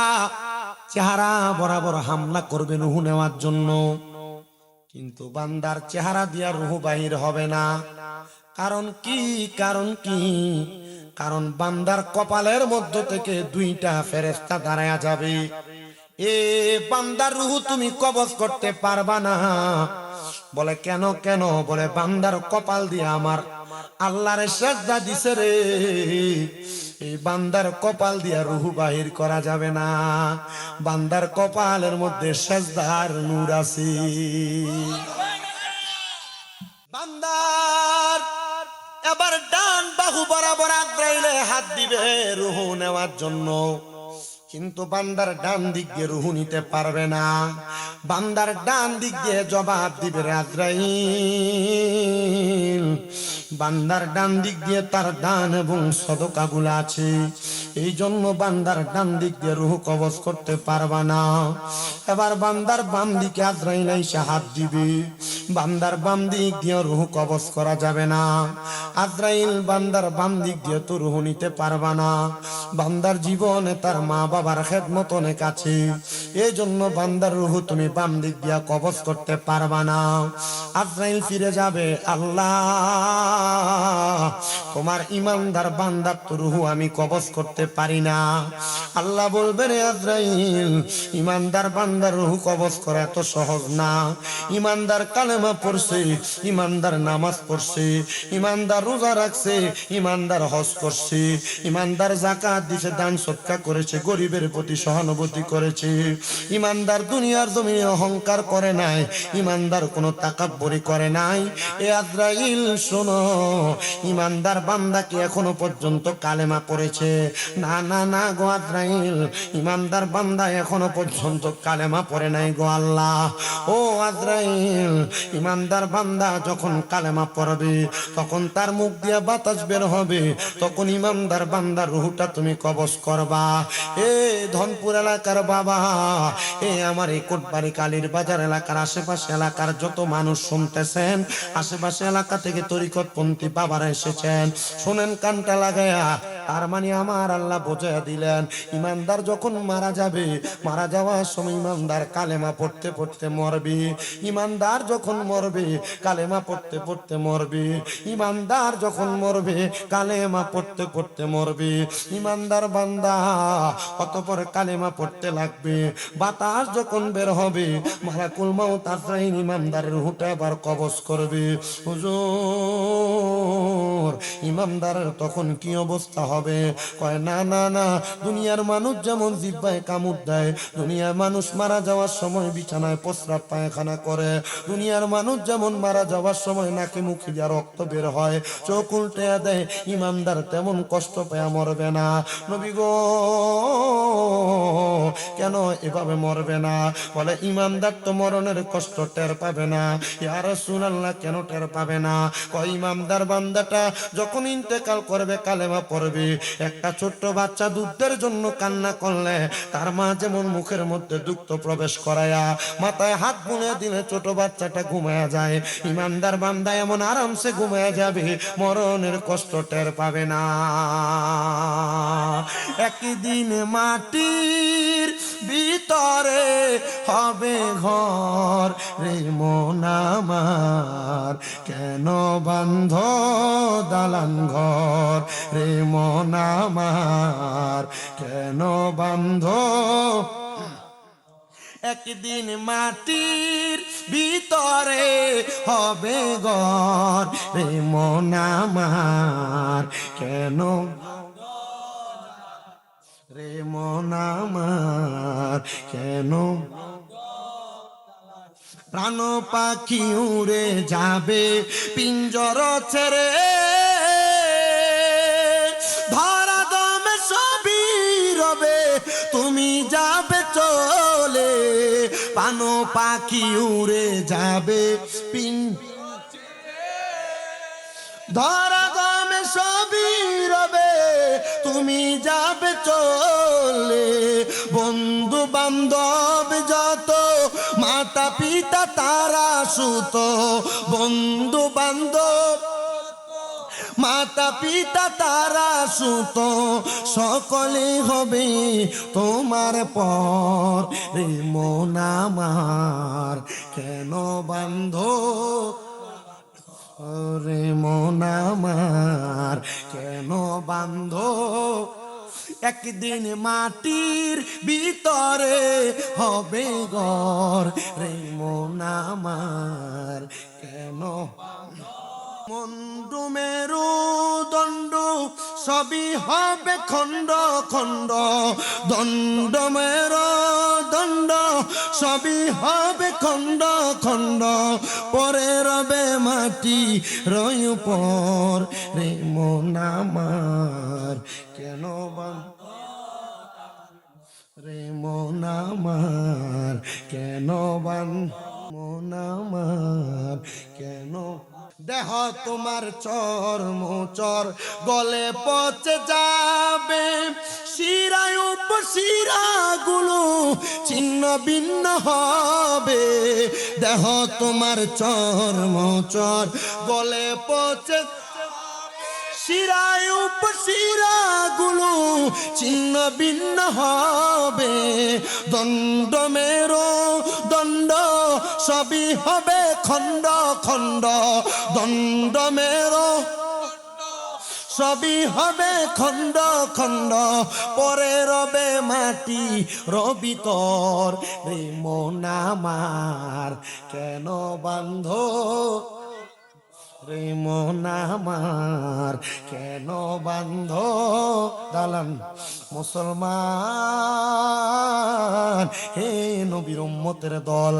Speaker 1: চেহারা বরাবর হামলা করবে রূহ নেওয়ার জন্য, কিন্তু বান্দার চেহারা দিয়া রূহ বাহির হবে না। কারণ কি? কারণ কি? কারণ বান্দার কপালের মধ্য থেকে 2টা ফেরেশতা দাঁড়ায়া যাবে। এ বান্দার রূহ তুমি কবজ করতে পারবা না। বলে কেন কেন? বলে বান্দার কপাল দিয়ে আমার আল্লাহর সেজদা দিছে রে, এই বান্দার কপাল দিয়া রূহ বাহির করা যাবে না। বান্দার কপালের মধ্যে সেজদার নূর আছে। বান্দার এবার ডান বাহু বরাবর আদ্রাইলে হাত দিবে রূহ নেওয়ার জন্য। কিন্তু বান্দার ডান দিক দিয়ে রুহু নিতে পারবে না। বান্দার ডান দিক দিয়ে জবাব দিবে আজরাইল। বান্দার ডান দিক দিয়ে তার দান এবং সদকাগুলো আছে, এই জন্য বান্দার ডান দিক দিয়ে রুহু কবজ করতে পারবা না। এবার বান্দার বাম দিকে আজরাইল এসে হাত দিবে, বান্দার বাম দিক দিয়ে রুহু কবজ করা যাবে না। আজরাইল বান্দার বাম দিক দিয়ে তো রুহু নিতে পারবা না। বান্দার জীবনে তার মা বাবার খেদমত অনেক আছে, এই জন্য বান্দার রুহু তুমি বাম দিক দিয়া কবজ করতে পারবা না। আজরাইল ফিরে যাবে, আল্লাহ তোমার ইমানদার বান্দার তো রুহু আমি কবজ করতে পারি না। আল্লাহ বলবে রে আজরাইল, ইমানদার বান্দার রুহু কবজ করা এত সহজ না। ইমানদার কালেমা পড়ছে, ইমানদার নামাজ পড়ছে, ইমানদার রোজা রাখছে, ইমানদার হজ করছে, ইমানদার যাকাত দিছে, দান সদকা করেছে, গরিবের প্রতি সহানুভূতি করেছে, ইমানদার দুনিয়ার জমিনে অহংকার করে নাই, ইমানদার কোনো তাকাব্বুরি করে নাই। এ আজরাইল শোনো, ইমানদার বান্দা কি এখনো পর্যন্ত কালেমা পড়েছে? না না না গো আজরাইল, ইমানদার বান্দা এখনো পর্যন্ত কালেমা পড়ে নাই গো আল্লাহ। ও আজরাইল, ইমানদার বান্দা যখন কালেমা পড়বে তখন তার মুখ দিয়ে বাতাস বের হবে, তখন ইমানদার বান্দার রুহুটা তুমি কবজ করবা। এ ধনপুর এলাকার বাবা, এ আমার এই কোটবাড়ি কালীর বাজার এলাকার আশেপাশে এলাকার যত মানুষ শুনতেছেন, আশেপাশে এলাকা থেকে তরিকতপন্থী বাবারা এসেছেন, শোনেন কানটা লাগায়া। তার মানে আমার আল্লাহ বোঝাইয়া দিলেন, ইমানদার যখন মারা যাবে, মারা যাওয়ার সময় ইমানদার কালেমা পড়তে পড়তে মরবে। ইমানদার যখন মরবে কালেমা পড়তে পড়তে মরবে। ইমানদার যখন মরবে কালেমা পড়তে পড়তে মরবে। ইমানদার বান্দা অতঃপর কালেমা পড়তে লাগবে। বাতাস যখন বের হবে মালাকুল মাউত আজরাইল ইমানদারের রূহটা আবার কবজ করবে। হুজুর, ইমানদারের তখন কি অবস্থা হবে? কয় না না না, দুনিয়ার মানুষ যেমন জিহ্বায় কামড় দেয়, দুনিয়ার মানুষ মারা যাওয়ার সময় বিছানায় প্রস্রাব পায়খানা করে, দুনিয়ার মানুষ যেমন মারা যাওয়ার সময় নাকে মুখে দিয়া রক্ত বের হয়, চোখ উল্টে দেয়, ইমানদার তেমন কষ্ট পেয়ে মরবে না। নবী গো, কেন এভাবে মরবে না? বলে ইমানদার তো মরণের কষ্ট টের পাবে না। ইয়া রাসূলুল্লাহ, কেন টের পাবে না? কয় ইমানদার বান্দাটা যখন ইন্তেকাল করবে কালেমা পড়বে, একটা ছোট্ট বাচ্চা দুধের জন্য কান্না করলে তার মা যেমন মুখের মধ্যে দুগ্ধ প্রবেশ করায়া মাথায় হাত বুনে দিলে ছোট বাচ্চাটা ঘুমায়া যায়, ইমানদার বান্দা এমন আরামসে ঘুমায়া যাবে, মরণের কষ্ট টের পাবে না। একদিন মাটির ভিতরে হবে ঘর রে মন আমার, কেন বান্ধ দালান ঘর রে মন আমার, কেন বান্ধ। একদিন মাটির ভিতরে হবে ঘর রে মন আমার, কেন রে মন আমার, কেন। প্রাণ পাখি উড়ে যাবে পিঞ্জর ছেড়ে, ধরা দমে সবই রবে তুমি যাবে চলে। প্রাণ পাখি উড়ে যাবে ধরা দমে সবই রবে তুমি যাবে চলে। বন্ধু বান্ধব যত মাতা পিতা তারা সুত, বন্ধু বান্ধব মাতা পিতা তারা সুত, সকলে হবে তোমার পর রে মন আমার, কেন বান্ধ রে মন আমার, কেন বান্ধ। একদিন মাটির ভিতরে হবে ঘর রে মন আমার, কেন। মন্ডু মেরু দণ্ড সবই হবে খণ্ড খণ্ড, দণ্ড মেরু দণ্ড সবই হবে খণ্ড খণ্ড, পরে রবে মাটি রই উপর রে মন আমার, কেন রে মন আমার কেন মন আমার কেন দেহ তোমার চর্মচর গলে পচে যাবে, শিরায় উপশিরাগুলো ছিন্ন ভিন্ন হবে। দেহ তোমার চর্মচর গলে পচে, শিরায় উপশিরাগুলো ছিন্ন ভিন্ন হবে। দণ্ড মেরো দণ্ড সবই হবে খণ্ড খণ্ড, দণ্ড মেরো সবই হবে খণ্ড খণ্ড, পরে রবে মাটি রবি তর। রে মন আমার কেন বান্ধ, রে মন আমার কেন বান্ধ দালান মুসলমান। হে নবীর উম্মতের দল,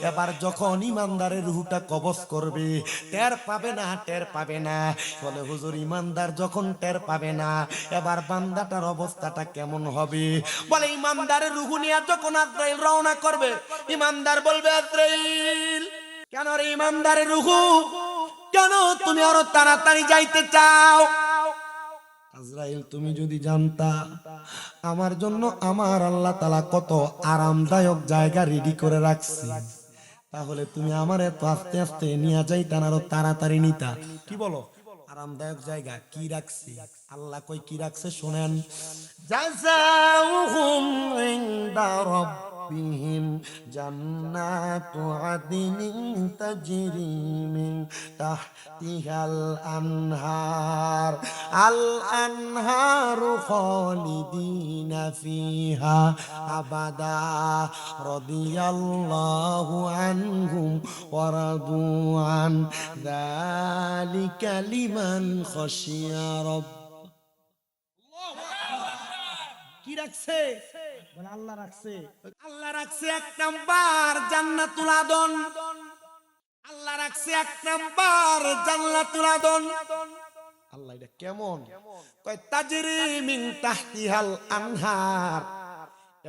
Speaker 1: এবার যখন ইমানদারের রুহটা কবজ করবে টের পাবে না, টের পাবে না। বলে হুজুর ইমানদার যখন টের পাবে না, এবার বান্দাটার অবস্থাটা কেমন হবে? বলে ইমানদারের রুহ নিয়ে যখন আজরাইল রওনা করবে, ইমানদার বলবে আজরাইল কেন রে ইমানদারের রুহ, কেন তুমি আরো তাড়াতাড়ি যাইতে চাও? আজরাইল তুমি যদি জানতা আমার জন্য আমার আল্লাহ তাআলা কত আরামদায়ক জায়গা রেডি করে রাখছে, তাহলে তুমি আমার এত আস্তে আস্তে নিয়ে যাইতা না, আরো তাড়াতাড়ি নিতা। কি বলো? আরামদায়ক জায়গা কি রাখছি আল্লাহ, কই কি রাখছে শোনেন। জাযাউহুম ইনদা রাব্বিহিম জান্নাতু আদনিন তাজরি মিন তাহতিহাল আনহার, আল আনহারু খালিদিনা ফিহা আবাদা রাদিয়াল্লাহু আনহুম ওয়া রাদু আন যালিকা লিমান খাশিয়া রাব্ব। কি রাখছে? বলে আল্লাহ রাখছে। আল্লাহ রাখছে এক নাম্বার জান্নাতুল আদন, আল্লাহ রাখছে এক নাম্বার জান্নাতুল আদন। আল্লাহ এটা কেমন? কয় তাজরি মিন তাহতিহাল আনহার,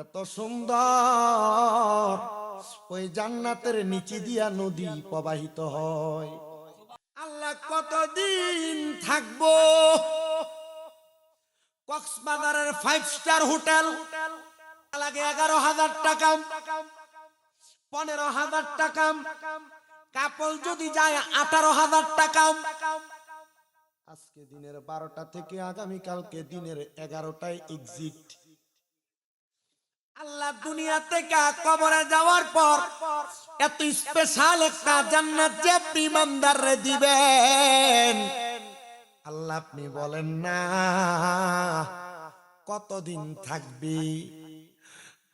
Speaker 1: এত সুন্দর ওই জান্নাতের নিচে দিয়া নদী প্রবাহিত হয়। আল্লাহ কতদিন থাকবো? কক্সবাজারের 5 স্টার হোটেল লাগে 11,000 টাকা, 15,000 টাকা, কাপল যদি যায় 18,000 টাকা। আজকে দিনের 12টা থেকে আগামী কালকে দিনের 11টায় এক্সিট। আল্লাহ দুনিয়া থেকে কবরে যাওয়ার পর এত স্পেশাল একটা জান্নাত যে আপনি ইমানদাররে দিবেন, আল্লাহ আপনি বলেন না কতদিন থাকবে?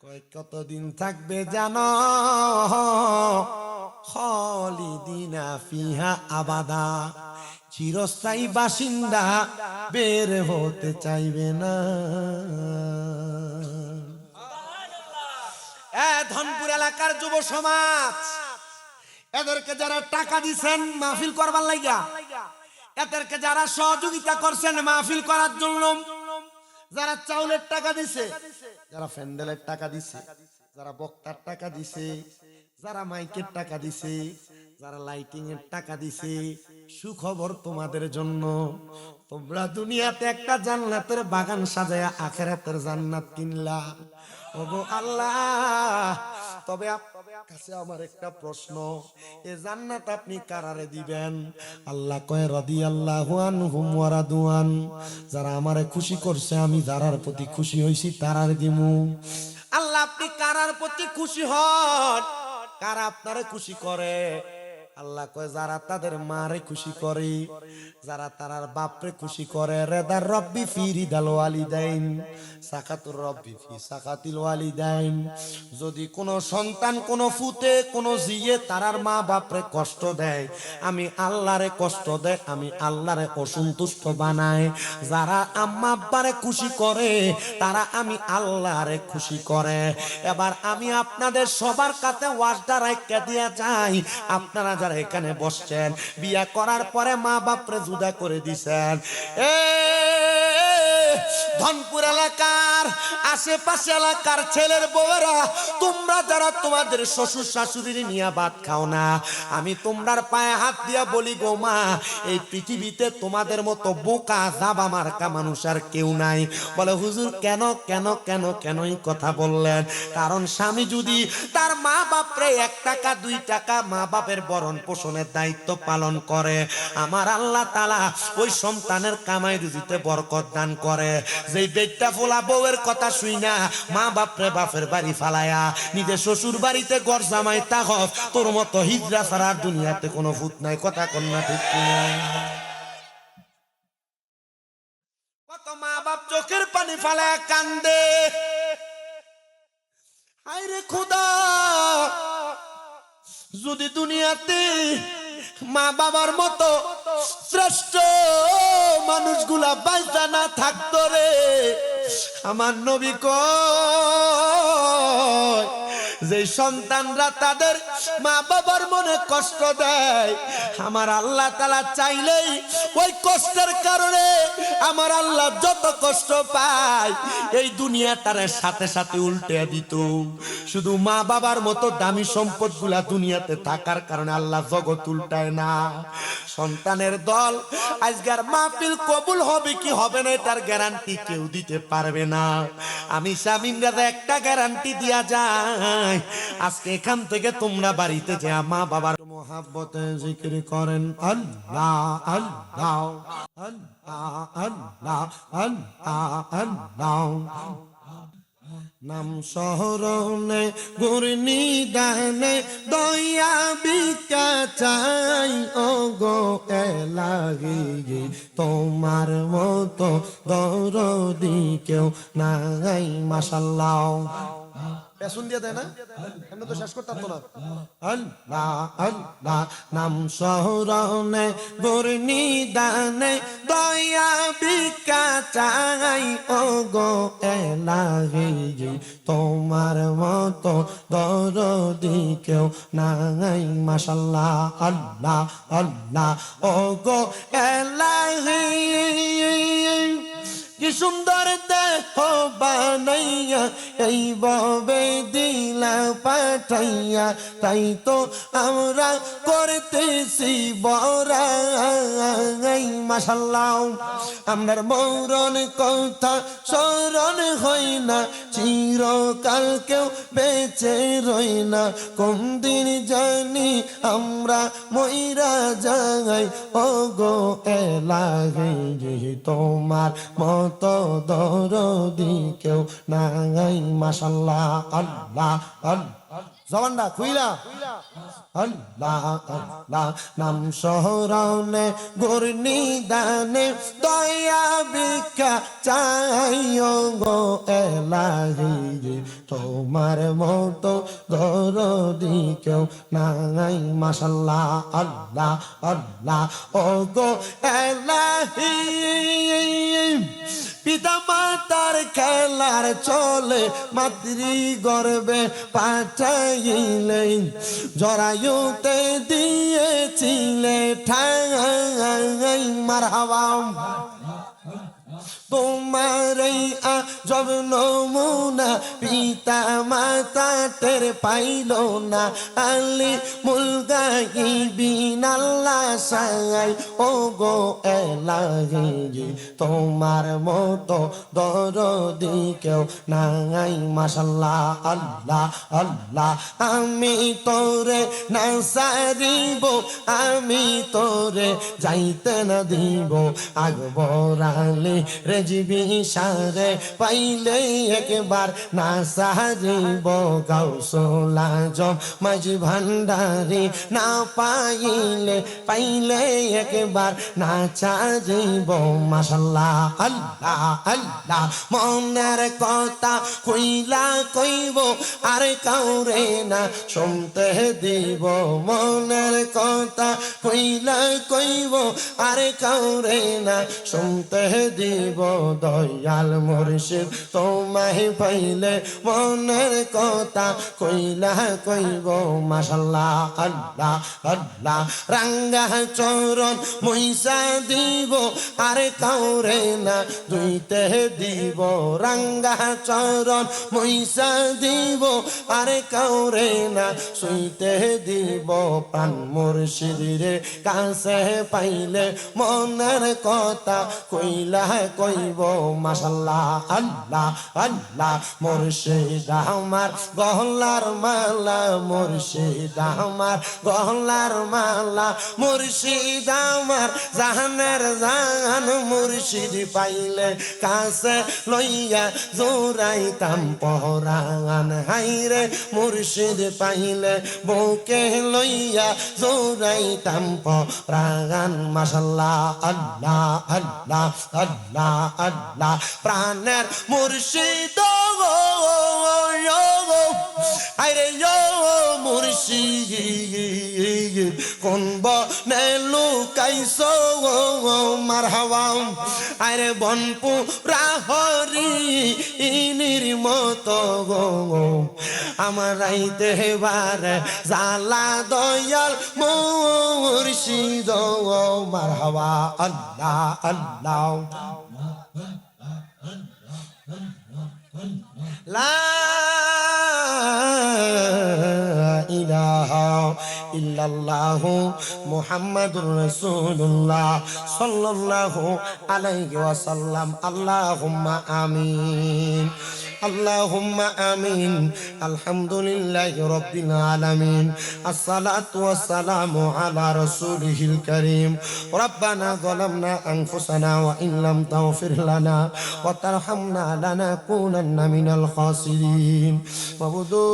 Speaker 1: কয় কতদিন থাকবে জানো? খালিদিনা ফিহা আবাদা, চিরস্থায়ী বাসিন্দা, বের হতে চাইবে না। ধনপুর এলাকার যুব সমাজ, এদেরকে যারা টাকা দিচ্ছেন মাহফিল করবার লাগিয়া, এদেরকে যারা সহযোগিতা করছেন মাহফিল করার জন্য, যারা চাউলের টাকা দিছে, যারা প্যান্ডেলের টাকা দিছে, যারা বক্তার টাকা দিছে, যারা মাইকের টাকা দিছে, যারা লাইটিং এর টাকা দিছে, সুখবর তোমাদের জন্য, তোমরা দুনিয়াতে একটা জান্নাতের বাগান সাজায়া আখিরাতের জান্নাত কিনলা। ওগো আল্লাহ, তবে আপনাদের কাছে আমার একটা প্রশ্ন, এই জান্নাত আপনি কারারে দিবেন? আল্লাহ কয় রাদিয়াল্লাহু আনহুম ওয়া রাদু আন, যারা আমারে খুশি করছে আমি যারার প্রতি খুশি হইছি তারারে দিমু। আল্লাহ আপনি কারার প্রতি খুশি হন? কারা আপনারে খুশি করে? আল্লাহ কয় যারা তাদের মারে খুশি করে, যারা তার বাপরে খুশি করে। রেদার রব্বি ফি রিদাল ওয়ালিদাইন, সাকাতুর রব্বি ফি সাকাতিল ওয়ালিদাইন। যদি কোনো সন্তান, কোনো ফুতে, কোনো জিয়ে তারার মা বাপরে কষ্ট দেয়, আমি আল্লাহরে কষ্ট দেয়, আমি আল্লাহরে অসন্তুষ্ট বানাই। যারা আম্মা আব্বারে খুশি করে তারা আমি আল্লাহরে খুশি করে। এবার আমি আপনাদের সবার কাছে ওয়াজটা রাইখা দিয়া যাই, আপনারা যারা এখানে বসছেন বিয়া করার পরে মা বাপরে জুদা করে দিছেন, ধনপুর এলাকার আশেপাশে এলাকার ছেলের বউরা, তোমরা যারা তোমাদের শ্বশুর শাশুড়ির নিয়ে ভাত খাও না, আমি তোমরার পায়ে হাত দিয়া বলি গো মা, এই পৃথিবীতে তোমাদের মতো বোকা জাবা মার্কা মানুষ আর কেউ নাই। বলে হুজুর কেন কেন কেন কেন এই কথা বললেন? কারণ স্বামী যদি তার মা বাপরে 1 টাকা 2 টাকা মা বাপের ভরণ পোষণের দায়িত্ব পালন করে, আমার আল্লাহ তাআলা ওই সন্তানের কামাই রুজিতে বরকত দান করে। যেই বেটা ফোলা বউয়ের কথা শুই না মা বাপরে বাপের বাড়ি ফালায়া নিজের শ্বশুর বাড়িতে ঘর জামাই তাহস, তোর মতো হিজড়া ছাড়া দুনিয়াতে কোনো ভূত নাই। কথা কন্যা ঠিক কিনা? কত মা বাপ চোখের পানি ফালায়া কান্দে, আইরে খোদা যদি দুনিয়াতে মা বাবার মতো শ্রেষ্ঠ মানুষগুলা বাইচা না থাকতো রে, আমার নবী কয় যে সন্তানরা তাদের মা বাবার মনে কষ্ট দেয়, আমার আল্লাহ তাআলা চাইলেই ওই কষ্টের কারণে আমার আল্লাহ যত কষ্ট পায় এই দুনিয়াটার সাথে সাথে উল্টে দিত। শুধু মা বাবার মতো দামি সম্পদগুলা দুনিয়াতে থাকার কারণে আল্লাহ জগৎ উল্টায় না। সন্তানের দল আজকের মাহফিল কবুল হবে কি হবে না এটার গ্যারান্টি কেউ দিতে পারবে না। আমি শামীম রাজা একটা গ্যারান্টি দিয়া যায়, আজকে এখান থেকে তোমরা বাড়িতে যে মা বাবার মোহাব্বতে জিকির করেন আল্লাহ আল্লাহ আল্লাহ আল্লাহ আল্লাহ আল্লাহ, নাম শরণে গুরনি দানে দয়া বিকা চাই ও গো এলাহি, তোমার মতো দরদি কেউ নাই। মাশাআল্লাহ পেছন দিয়ে দেয় না, এমনি তো শেষ করতে পারতো না। আল্লাহ আল্লাহ নাম শরণে গুরনি দানে দয়া বিকা চাই ও গো এলাহি, তোমার মতো দরদি কেউ নাই। মাশাআল্লাহ আল্লাহ আল্লাহ ও গো এলাহি, কি সুন্দর দেহ বানাইয়া এই ববে দিলা পাঠাইয়া, তাই তো আমরা করতেছি বড়াই। মাশাআল্লাহ আমার মরণ কথা স্মরণ হয় না, চিরকাল কেউ বেঁচে রই না, কোন দিন জানি আমরা মইরা যাই ও গো এলাহি, তোমার মতো দরদি কেউ নাই। মাশাআল্লাহ আল্লাহ আল্লাহ জবানটা খুইলা আল্লাহ আল্লাহ নাম শরণে গুরনি দানে দয়া ভিক্ষা চাই গো এলাহি, তোমার মতো দরদি কেউ নাই। মাশাআল্লাহ আল্লাহ আল্লাহ ও গো এলাহি, পিতা মাতার খেলার চলে মাতৃ গর্বে পাঠাইলে, জরায়ুতে দিয়েছিলে ঠাই। মারহাবা তোমার এই আজব নমুনা পিতা মাতা টের পাইল না, আলী মুলগাইবিন আল্লাহ সাই ও গো এলাহি, তোমার মতো দরদি কেউ নাই। মাশাআল্লাহ আল্লাহ আল্লাহ আমি তোরে না সারিব, আমি তোরে যাইতে না দিব, আগবরালে রেজিবি সারে পাইলে একবার না সারিব, গাউসুল আজম মাঝি ভান্ডারি না পাইলে পাইলে একবার না চারিব। মাশাআল্লাহ আল্লাহ আল্লাহ মনের কথা কইলা কইব আর কাউরে না শুনতে দিব, মনের কথা কইলা কইব আর কাউরে না শুনতে দিব, দয়াল মুর্শিদ তোমায় পাইলে মনের কথা কইলা কইব মাশাল্লাহ আল্লাহ আল্লাহ রাঙ্গা চরণ মইসা দিব আর কাউরে না দুইতে দিব রাঙ্গা চরণ মইসা দিব আর কাউরে না সুইতে দিব প্রাণ মুর্শিদের কাছে পাইলে মনের কথা কইলা কইব মাশাল্লাহ আল্লাহ আল্লাহ মুর্শিদ আমার গহলার মালা মুর্শিদ আমার গহলার মালা মুর্শিদ আমার জাহানের জাহান মুর্শিদ পাইলে কাছে লইয়া জোরাইতাম পরাণ হাইরে মুর্শিদ পাইলে বুকে লইয়া জোরাইতাম পরাণ মাশাল্লাহ আল্লাহ আল্লাহ আল্লাহ আল্লাহ প্রাণের মুর্শিদ আরে মুর্শিদ কোন বনে লুকাইছো মারহাবা আরে বনপুরা হরি ইনির মতো আমার রাইতে বারে জালা দয়াল মুর্শিদ মারহাবা আল্লাহ আল্লাহ লা ইলাহা ইল্লাল্লাহু মুহাম্মাদুর রাসূলুল্লাহ সাল্লাল্লাহু আলাইহি ওয়াসাল্লাম আল্লাহুম্মা আমিন আল্লাহুম্মা আমিন আলহামদুলিল্লাহি রাব্বিল আলামিন আসসালাতু ওয়াসসালামু আলা রাসূলিহিল কারীম রব্বানা যালামনা আনফুসানা ওয়া ইন লাম তাগফির লানা ওয়া তারহামনা লানাকুনান্না মিনাল খাসিরিন মাবুদু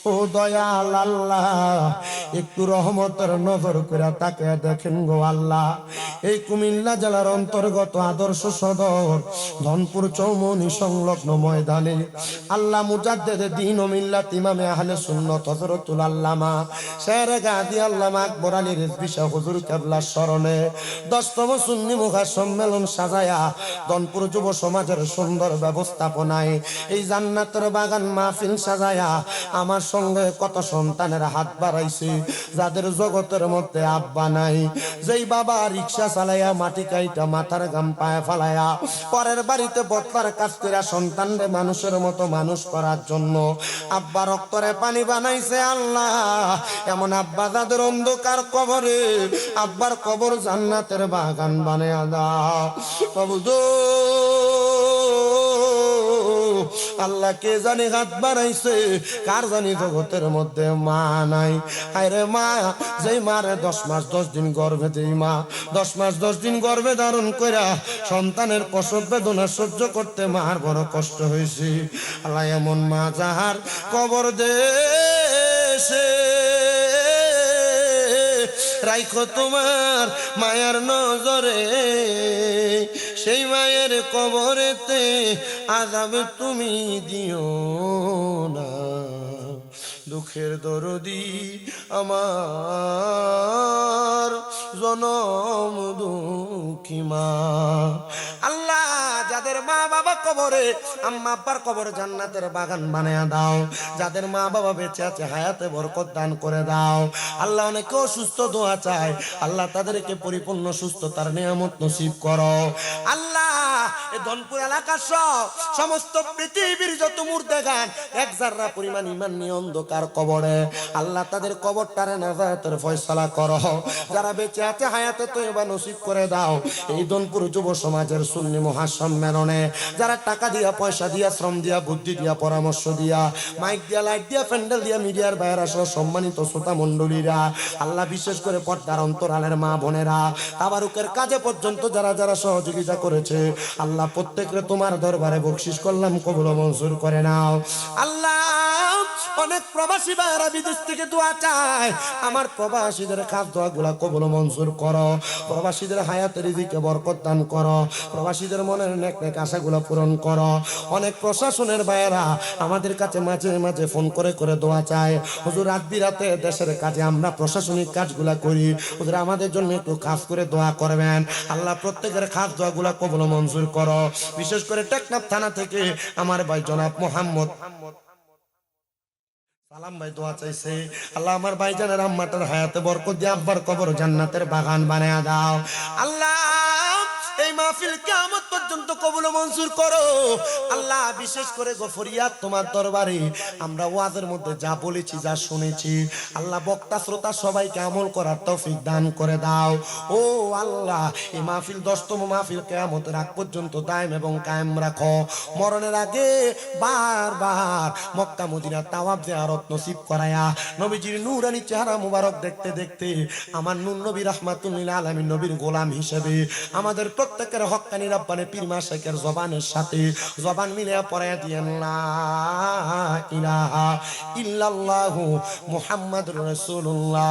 Speaker 1: ও দয়াল আল্লাহ একটু রহমতের নজর করে তাকে দেখেন গো আল্লাহ এই কুমিল্লা জেলার অন্তর্গত আদর্শ সদর ধনপুর চৌমনি সংলগ্ন ময়দানে আল্লাহ মুজাদ্দেদে দ্বীন ও মিল্লাত ইমামে আহলে সুন্নাত হযরতুল আল্লামা শেরে গাজী আল্লামা আকবর আলী রিজভী শাহ হুজুর কিবলার স্মরণে 10তম সুন্নি মুখা সম্মেলন সাজায়া ধনপুর যুব সমাজের সুন্দর ব্যবস্থাপনায় এই জান্নাতের বাগান মাহফিল সাজায়া আমার সঙ্গে কত সন্তানের হাত বাড়াইছে যাদের জগতের মধ্যে আব্বা নাই যেই বাবা রিকশা চালাইয়া মাটি কাইটা মাথার গাম পায়ে ফালাইয়া পরের বাড়িতে বদলার কাজ করে সন্তানরে মানুষের মতো মানুষ করার জন্য আব্বা রক্তরে পানি বানাইছে আল্লাহ এমন আব্বা যাদের অন্ধকার কবরে আব্বার কবর জান্নাতের বাগান বানায়া দাও প্রভু আল্লাহ কে জানি হাত বাড়াইছে কার জানি জগতের মধ্যে মা নাই আরে মা যেই মারে 10 মাস 10 দিন গর্ভে দেই মা 10 মাস 10 দিন গর্ভে ধারণ কইরা সন্তানের প্রসব বেদনা সহ্য করতে মার বড় কষ্ট হয়েছে আল্লাহ এমন মা যাহার কবর দেশে রাইখো তোমার মায়ার নজরে সেই মায়ের কবরেতে আযাব তুমি দিও না দুঃখের দরদি আমার জনম দুঃখী মা আল্লাহ যাদের মা বাবা কবরে আম্মা আব্বার কবর জান্নাতের বাগান বানায়া দাও যাদের মা বাবা বেঁচে আছে হায়াতে বরকত দান করে দাও আল্লাহ অনেকে অসুস্থ দোয়া চায় আল্লাহ তাদেরকে পরিপূর্ণ সুস্থতার নিয়ামত নসিব করো আল্লাহ এই ধনপুর এলাকার সমস্ত পৃথিবীর যত মুর্দাগান এক জাররা পরিমাণ ঈমান নিয়ে অন্ধকার কবরে আল্লাহ তাদের কবরটারে নাজাতের ফয়সালা করো যারা বেঁচে আছে হায়াতে তয়বা নসিব করে দাও এই ধনপুর যুব সমাজের সুন্নি মহাসম্মেলনে যারা টাকা দিয়া পয়সা দিয়া শ্রম দিয়া বুদ্ধি দিয়া পরামর্শ দিয়া মাইক দিয়া লাইট দিয়া প্যান্ডেল দিয়া মিডিয়ার বাইরে সহ সম্মানিত শ্রোতা মণ্ডলীরা আল্লাহ বিশেষ করে পর্দার অন্তরালের মা বোনেরা তাবারুকের কাজে পর্যন্ত যারা যারা সহযোগিতা করেছে আল্লাহ প্রত্যেকরে তোমার দরবারে বকশিশ করলাম কবুল ও মঞ্জুর করে নাও আল্লাহ অনেক প্রবাসী ভাইরা বিদেশ থেকে দোয়া চায়, আমার প্রবাসীদের খাস দোয়াগুলা কবুল মঞ্জুর করো, প্রবাসীদের হায়াতের রিজিকে বরকত দান করো, প্রবাসীদের মনের নেক নেক আশাগুলো পূরণ করো। অনেক প্রশাসনের ভাইরা আমাদের কাছে মাঝে মাঝে ফোন করে করে দোয়া চায়, হুজুর রাত বিরাতে দেশের কাজে আমরা প্রশাসনিক কাজগুলা করি, হুজুর আমাদের জন্য একটু খাস করে দোয়া করবেন। আল্লাহ প্রত্যেকের খাস দোয়াগুলা কবুল মঞ্জুর করো। বিশেষ করে টেকনাফ থানা থেকে আমার ভাই জনাব মোহাম্মদ সালাম ভাই দোয়া চাইছে, আল্লাহ আমার ভাইজানের আম্মাটার হায়াতে বরকত দিয়ে আব্বার কবর জান্নাতের বাগান বানায়া দাও। আল্লাহ এই মাহফিল কিয়ামত পর্যন্ত কবুল মঞ্জুর করো। আল্লাহ বিশেষ করে গফরিয়াত তোমার দরবারে আমরা ওয়াজের মধ্যে যা বলেছি যা শুনেছি, আল্লাহ বক্তা শ্রোতা সবাইকে আমল করার তৌফিক দান করে দাও। ও আল্লাহ এই মাহফিল 10তম মাহফিল কিয়ামতের আগ পর্যন্ত দায়েম এবং কায়েম রাখো। মরণের আগে বারবার মক্কা মদিনা তাওয়াফ জিয়ারত নসিব করায়া নবীজির নূরানি চেহারা মুবারক দেখতে দেখতে আমার নূর নবী রাহমাতুল লিল আলামিন নবীর গোলাম হিসেবে আমাদের প্রত্যেকের হক্কানি রব্বানি পীর মাশায়েখের জবানের সাথে জবান মিলিয়ে পড়ায়া দিয়েন লা ইলাহা ইল্লাল্লাহু মুহাম্মাদুর রাসূলুল্লাহ।